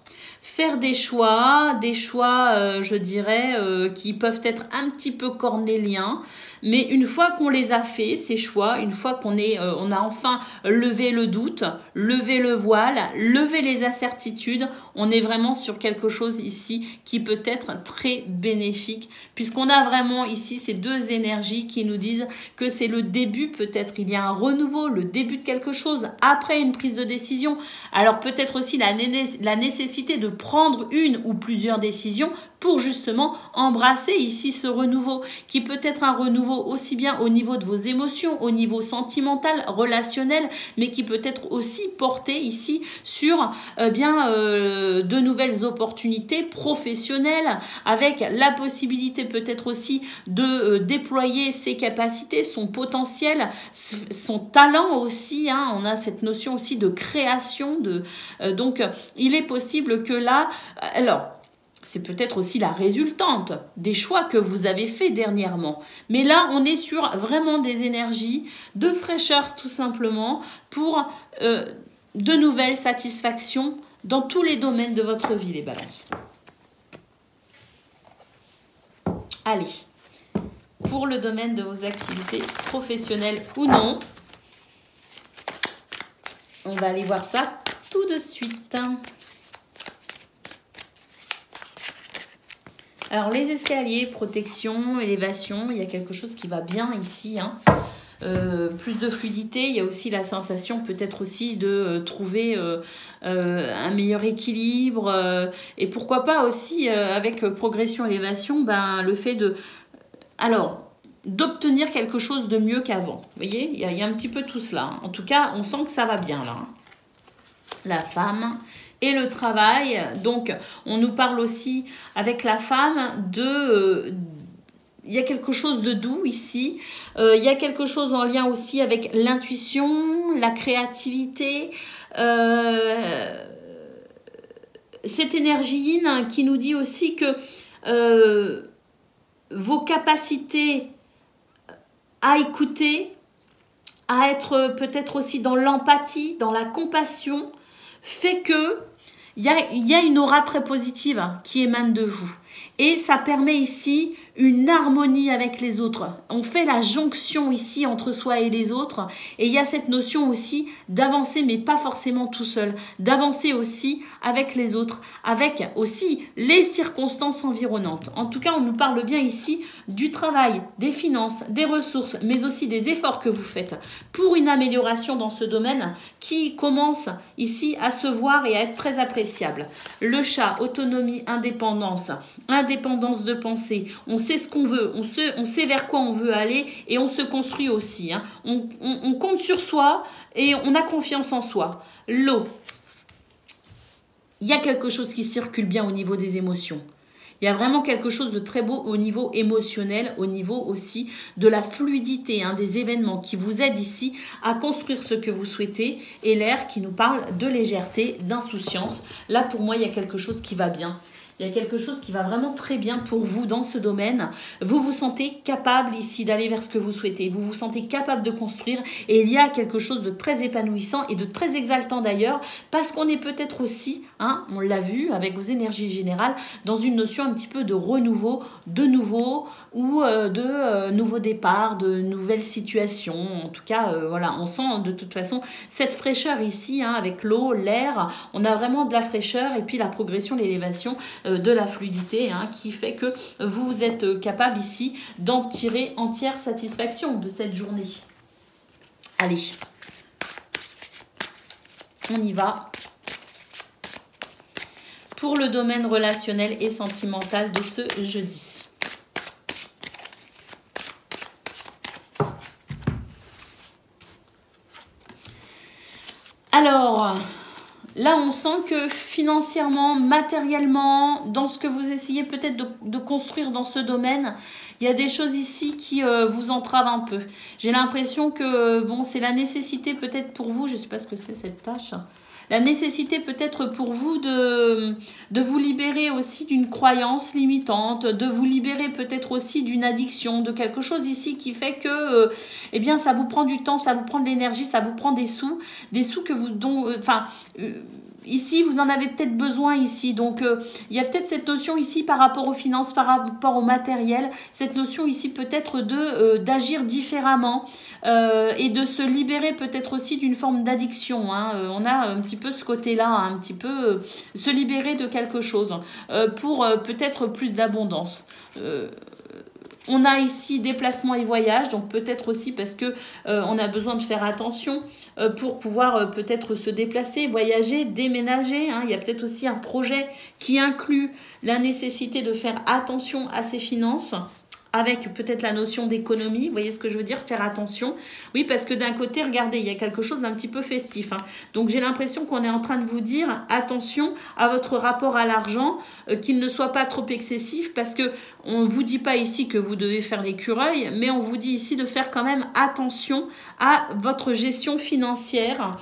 faire des choix, je dirais, qui peuvent être un petit peu cornéliens. Mais une fois qu'on les a fait, ces choix, une fois qu'on on a enfin levé le doute, levé le voile, levé les incertitudes, on est vraiment sur quelque chose ici qui peut être très bénéfique, puisqu'on a vraiment ici ces deux énergies qui nous disent que c'est le début, peut-être il y a un renouveau, le début de quelque chose après une prise de décision. Alors peut-être aussi la nécessité de prendre une ou plusieurs décisions pour justement embrasser ici ce renouveau, qui peut être un renouveau aussi bien au niveau de vos émotions, au niveau sentimental, relationnel, mais qui peut être aussi porté ici sur de nouvelles opportunités professionnelles, avec la possibilité peut-être aussi de déployer ses capacités, son potentiel, son talent aussi, hein. On a cette notion aussi de création, donc il est possible que là, alors c'est peut-être aussi la résultante des choix que vous avez faits dernièrement. Mais là, on est sur vraiment des énergies de fraîcheur tout simplement pour de nouvelles satisfactions dans tous les domaines de votre vie, les balances. Allez, pour le domaine de vos activités professionnelles ou non, on va aller voir ça tout de suite. Alors, les escaliers, protection, élévation, il y a quelque chose qui va bien ici, hein. Plus de fluidité, il y a aussi la sensation peut-être aussi de trouver un meilleur équilibre et pourquoi pas aussi avec progression, élévation, le fait d'obtenir quelque chose de mieux qu'avant. Vous voyez, il y a un petit peu tout cela, hein. En tout cas, on sent que ça va bien là, hein. La femme et le travail, donc on nous parle aussi avec la femme il y a quelque chose de doux ici, il y a quelque chose en lien aussi avec l'intuition, la créativité, cette énergie yin qui nous dit aussi que vos capacités à écouter, à être peut-être aussi dans l'empathie, dans la compassion, fait que il y a une aura très positive qui émane de vous. Et ça permet ici une harmonie avec les autres. On fait la jonction ici entre soi et les autres. Et il y a cette notion aussi d'avancer, mais pas forcément tout seul. D'avancer aussi avec les autres, avec aussi les circonstances environnantes. En tout cas, on nous parle bien ici du travail, des finances, des ressources, mais aussi des efforts que vous faites pour une amélioration dans ce domaine qui commence ici à se voir et à être très appréciable. Le chat, autonomie, indépendance de pensée. On sait ce qu'on veut, on sait vers quoi on veut aller et on se construit aussi, hein. On compte sur soi et on a confiance en soi. L'eau. Il y a quelque chose qui circule bien au niveau des émotions. Il y a vraiment quelque chose de très beau au niveau émotionnel, au niveau aussi de la fluidité, hein, des événements qui vous aident ici à construire ce que vous souhaitez. Et l'air qui nous parle de légèreté, d'insouciance. Là, pour moi, il y a quelque chose qui va bien. Il y a quelque chose qui va vraiment très bien pour vous dans ce domaine. Vous vous sentez capable ici d'aller vers ce que vous souhaitez. Vous vous sentez capable de construire. Et il y a quelque chose de très épanouissant et de très exaltant d'ailleurs. Parce qu'on est peut-être aussi, hein, on l'a vu avec vos énergies générales, dans une notion un petit peu de renouveau, de nouveau ou de nouveau départ, de nouvelles situations. En tout cas, voilà, on sent de toute façon cette fraîcheur ici, hein, avec l'eau, l'air. On a vraiment de la fraîcheur et puis la progression, l'élévation de la fluidité, hein, qui fait que vous êtes capable ici d'en tirer entière satisfaction de cette journée. Allez, on y va pour le domaine relationnel et sentimental de ce jeudi. Alors, là, on sent que financièrement, matériellement, dans ce que vous essayez peut-être de construire dans ce domaine, Il y a des choses ici qui vous entravent un peu. J'ai l'impression que, bon, c'est la nécessité peut-être pour vous, je ne sais pas ce que c'est cette tâche, la nécessité peut-être pour vous de vous libérer aussi d'une croyance limitante, de vous libérer peut-être aussi d'une addiction, de quelque chose ici qui fait que eh bien, ça vous prend du temps, ça vous prend de l'énergie, ça vous prend des sous que vous... Ici, vous en avez peut-être besoin ici. Donc, il y a peut-être cette notion ici par rapport aux finances, par rapport au matériel. Cette notion ici peut-être d'agir différemment et de se libérer peut-être aussi d'une forme d'addiction. Hein. On a un petit peu ce côté-là, hein, un petit peu se libérer de quelque chose pour peut-être plus d'abondance. On a ici déplacement et voyage, donc peut-être aussi parce que on a besoin de faire attention pour pouvoir peut-être se déplacer, voyager, déménager. Hein. Il y a peut-être aussi un projet qui inclut la nécessité de faire attention à ses finances, avec peut-être la notion d'économie, vous voyez ce que je veux dire, faire attention. Oui, parce que d'un côté, regardez, il y a quelque chose d'un petit peu festif. Hein. Donc j'ai l'impression qu'on est en train de vous dire, attention à votre rapport à l'argent, qu'il ne soit pas trop excessif, parce que on ne vous dit pas ici que vous devez faire l'écureuil, mais on vous dit ici de faire quand même attention à votre gestion financière.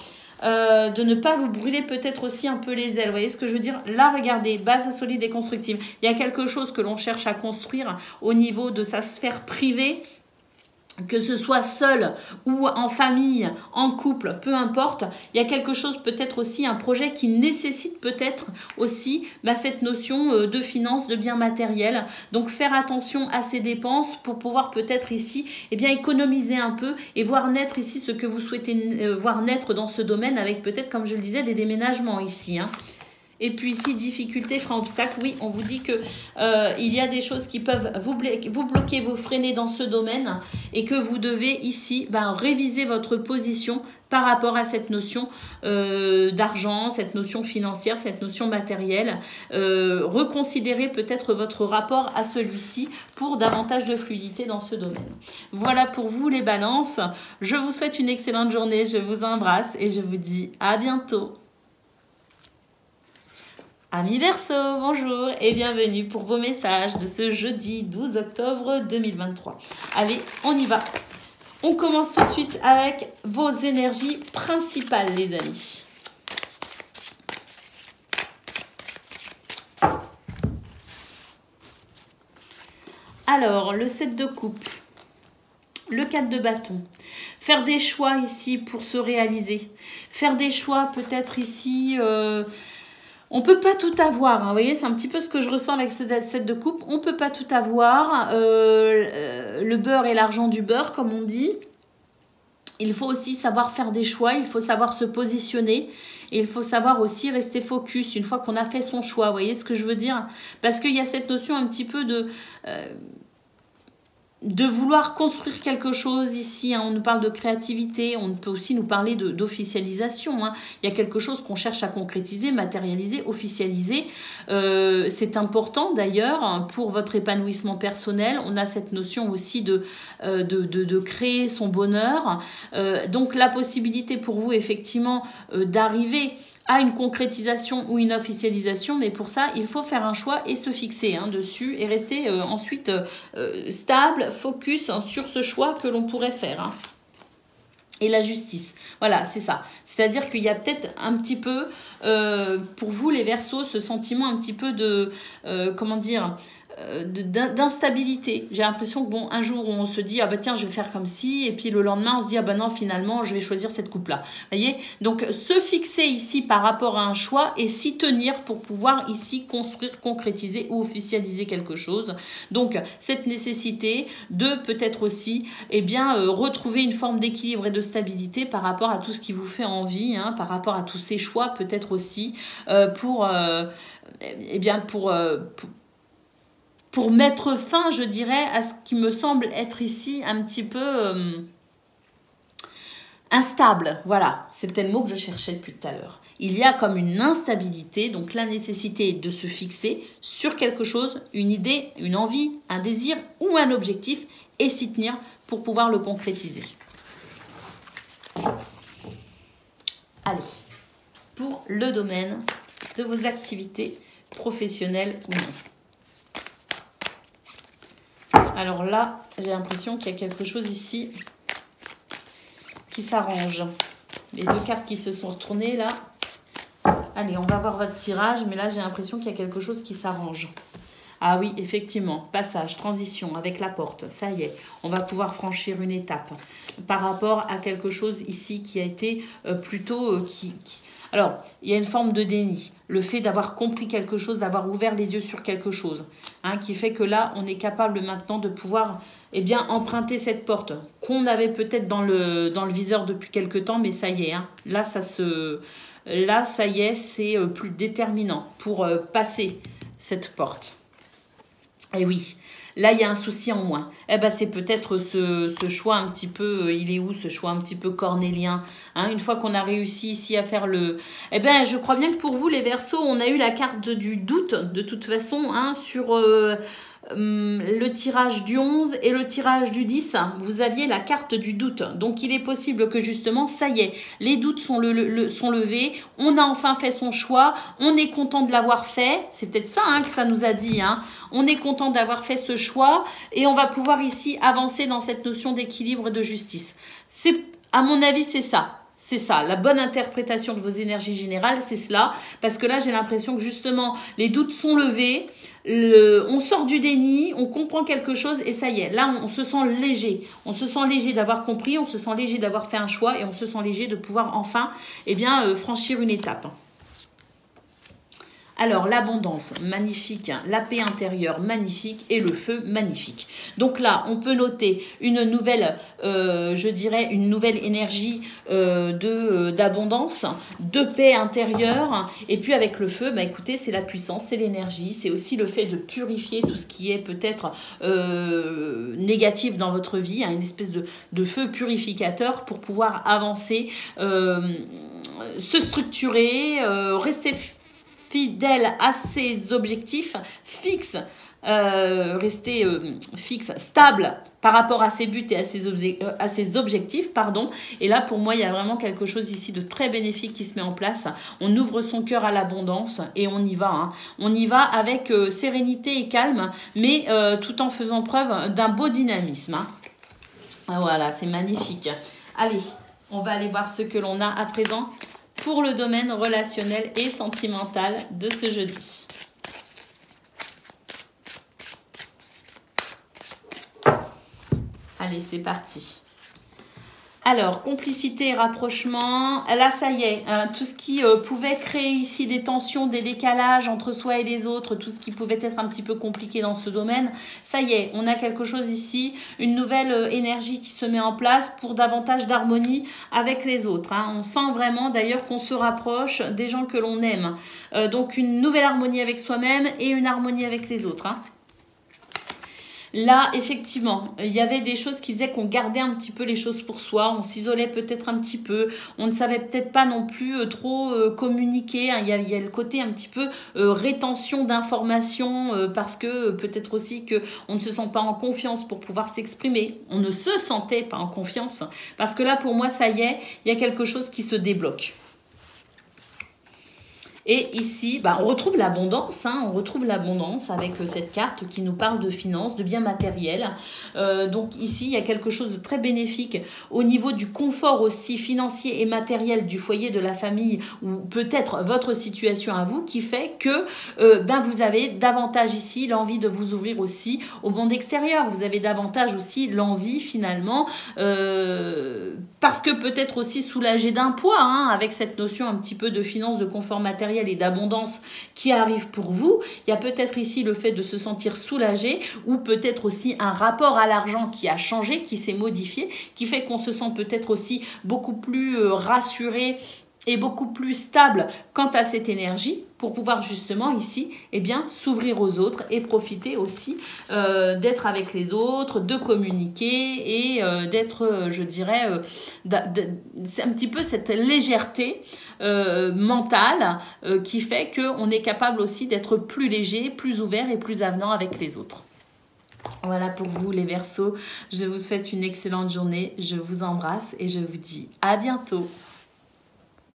De ne pas vous brûler peut-être aussi un peu les ailes. Vous voyez ce que je veux dire? Là, regardez, base solide et constructive. Il y a quelque chose que l'on cherche à construire au niveau de sa sphère privée, que ce soit seul ou en famille, en couple, peu importe, il y a quelque chose peut-être aussi, un projet qui nécessite peut-être aussi cette notion de finance, de biens matériels. Donc faire attention à ces dépenses pour pouvoir peut-être ici économiser un peu et voir naître ici ce que vous souhaitez voir naître dans ce domaine avec peut-être, comme je le disais, des déménagements ici. Hein. Et puis ici, difficulté, frein, obstacle. Oui, on vous dit que il y a des choses qui peuvent vous bloquer, vous freiner dans ce domaine et que vous devez ici réviser votre position par rapport à cette notion d'argent, cette notion financière, cette notion matérielle. Reconsidérer peut-être votre rapport à celui-ci pour davantage de fluidité dans ce domaine. Voilà pour vous les balances. Je vous souhaite une excellente journée, je vous embrasse et je vous dis à bientôt. Amis Verseau, bonjour et bienvenue pour vos messages de ce jeudi 12 octobre 2023. Allez, on y va. On commence tout de suite avec vos énergies principales, les amis. Alors, le 7 de coupe, le 4 de bâton. Faire des choix ici pour se réaliser. Faire des choix peut-être ici... on ne peut pas tout avoir, hein. Vous voyez, c'est un petit peu ce que je ressens avec ce set de coupe. On ne peut pas tout avoir. Le beurre et l'argent du beurre, comme on dit. Il faut aussi savoir faire des choix, il faut savoir se positionner. Et il faut savoir aussi rester focus une fois qu'on a fait son choix. Vous voyez ce que je veux dire? Parce qu'il y a cette notion un petit peu de vouloir construire quelque chose ici, hein. On nous parle de créativité, on peut aussi nous parler d'officialisation, hein. Il y a quelque chose qu'on cherche à concrétiser, matérialiser, officialiser. C'est important d'ailleurs pour votre épanouissement personnel. On a cette notion aussi de créer son bonheur. Donc la possibilité pour vous effectivement d'arriver à une concrétisation ou une officialisation, mais pour ça, il faut faire un choix et se fixer dessus et rester ensuite stable, focus sur ce choix que l'on pourrait faire. Hein. Et la justice, voilà, c'est ça. C'est-à-dire qu'il y a peut-être un petit peu, pour vous les Verseaux, ce sentiment un petit peu de, d'instabilité. J'ai l'impression que bon, un jour on se dit ah bah tiens je vais faire comme ci et puis le lendemain on se dit ah bah non finalement je vais choisir cette coupe là. Voyez, donc se fixer ici par rapport à un choix et s'y tenir pour pouvoir ici construire, concrétiser ou officialiser quelque chose. Donc cette nécessité de peut-être aussi retrouver une forme d'équilibre et de stabilité par rapport à tout ce qui vous fait envie, hein, par rapport à tous ces choix peut-être aussi pour mettre fin, je dirais, à ce qui me semble être ici un petit peu instable. Voilà, c'était le mot que je cherchais depuis tout à l'heure. Il y a comme une instabilité, donc la nécessité de se fixer sur quelque chose, une idée, une envie, un désir ou un objectif et s'y tenir pour pouvoir le concrétiser. Allez, pour le domaine de vos activités professionnelles ou non. Alors là, j'ai l'impression qu'il y a quelque chose ici qui s'arrange. Les deux cartes qui se sont retournées là. Allez, on va voir votre tirage, mais là, j'ai l'impression qu'il y a quelque chose qui s'arrange. Ah oui, effectivement, passage, transition avec la porte, ça y est, on va pouvoir franchir une étape par rapport à quelque chose ici qui a été plutôt... Alors, il y a une forme de déni, le fait d'avoir compris quelque chose, d'avoir ouvert les yeux sur quelque chose, hein, qui fait que là, on est capable maintenant de pouvoir emprunter cette porte qu'on avait peut-être dans le viseur depuis quelque temps, mais ça y est, hein, là, ça y est, c'est plus déterminant pour passer cette porte. Et oui, là, il y a un souci en moins. Eh ben, c'est peut-être ce choix un petit peu, il est où ce choix un petit peu cornélien, hein, une fois qu'on a réussi ici à faire le... Eh bien, je crois bien que pour vous, les Verseaux, on a eu la carte du doute, de toute façon, hein, sur... le tirage du 11 et le tirage du 10, vous aviez la carte du doute. Donc, il est possible que justement, ça y est, les doutes sont levés. On a enfin fait son choix. On est content de l'avoir fait. C'est peut-être ça, hein, que ça nous a dit. Hein. On est content d'avoir fait ce choix et on va pouvoir ici avancer dans cette notion d'équilibre et de justice. À mon avis, c'est ça. C'est ça, la bonne interprétation de vos énergies générales, c'est cela. Parce que là, j'ai l'impression que justement, les doutes sont levés, on sort du déni, on comprend quelque chose et ça y est. Là, on se sent léger. On se sent léger d'avoir compris, on se sent léger d'avoir fait un choix et on se sent léger de pouvoir enfin franchir une étape. Alors, l'abondance, magnifique, la paix intérieure, magnifique, et le feu, magnifique. Donc là, on peut noter une nouvelle, je dirais, une nouvelle énergie d'abondance, de paix intérieure. Et puis avec le feu, bah, écoutez, c'est la puissance, c'est l'énergie, c'est aussi le fait de purifier tout ce qui est peut-être négatif dans votre vie, hein, une espèce de feu purificateur pour pouvoir avancer, se structurer, rester fidèle à ses objectifs, fixe, rester fixe, stable par rapport à ses buts et à ses objectifs, pardon. Et là, pour moi, il y a vraiment quelque chose ici de très bénéfique qui se met en place. On ouvre son cœur à l'abondance et on y va. Hein. On y va avec sérénité et calme, mais tout en faisant preuve d'un beau dynamisme. Hein. Voilà, c'est magnifique. Allez, on va aller voir ce que l'on a à présent pour le domaine relationnel et sentimental de ce jeudi. Allez, c'est parti. Alors, complicité et rapprochement, là ça y est, hein, tout ce qui pouvait créer ici des tensions, des décalages entre soi et les autres, tout ce qui pouvait être un petit peu compliqué dans ce domaine, ça y est, on a quelque chose ici, une nouvelle énergie qui se met en place pour davantage d'harmonie avec les autres. Hein. On sent vraiment d'ailleurs qu'on se rapproche des gens que l'on aime. Donc une nouvelle harmonie avec soi-même et une harmonie avec les autres. Hein. Là, effectivement, il y avait des choses qui faisaient qu'on gardait un petit peu les choses pour soi, on s'isolait peut-être un petit peu, on ne savait peut-être pas non plus trop communiquer, hein. Il y a le côté un petit peu rétention d'informations parce que peut-être aussi qu'on ne se sent pas en confiance pour pouvoir s'exprimer, on ne se sentait pas en confiance parce que là, pour moi, ça y est, il y a quelque chose qui se débloque. Et ici, bah, on retrouve l'abondance, hein, on retrouve l'abondance avec cette carte qui nous parle de finances, de biens matériels. Donc ici, il y a quelque chose de très bénéfique au niveau du confort aussi financier et matériel du foyer, de la famille, ou peut-être votre situation à vous, qui fait que vous avez davantage ici l'envie de vous ouvrir aussi au monde extérieur. Vous avez davantage aussi l'envie finalement, parce que peut-être aussi soulagé d'un poids, hein, avec cette notion un petit peu de finance, de confort matériel et d'abondance qui arrive pour vous. Il y a peut-être ici le fait de se sentir soulagé ou peut-être aussi un rapport à l'argent qui a changé, qui s'est modifié, qui fait qu'on se sent peut-être aussi beaucoup plus rassuré et beaucoup plus stable quant à cette énergie pour pouvoir justement ici s'ouvrir aux autres et profiter aussi d'être avec les autres, de communiquer et d'être, je dirais, c'est un petit peu cette légèreté mentale qui fait qu'on est capable aussi d'être plus léger, plus ouvert et plus avenant avec les autres. Voilà pour vous les Verseaux, je vous souhaite une excellente journée, je vous embrasse et je vous dis à bientôt.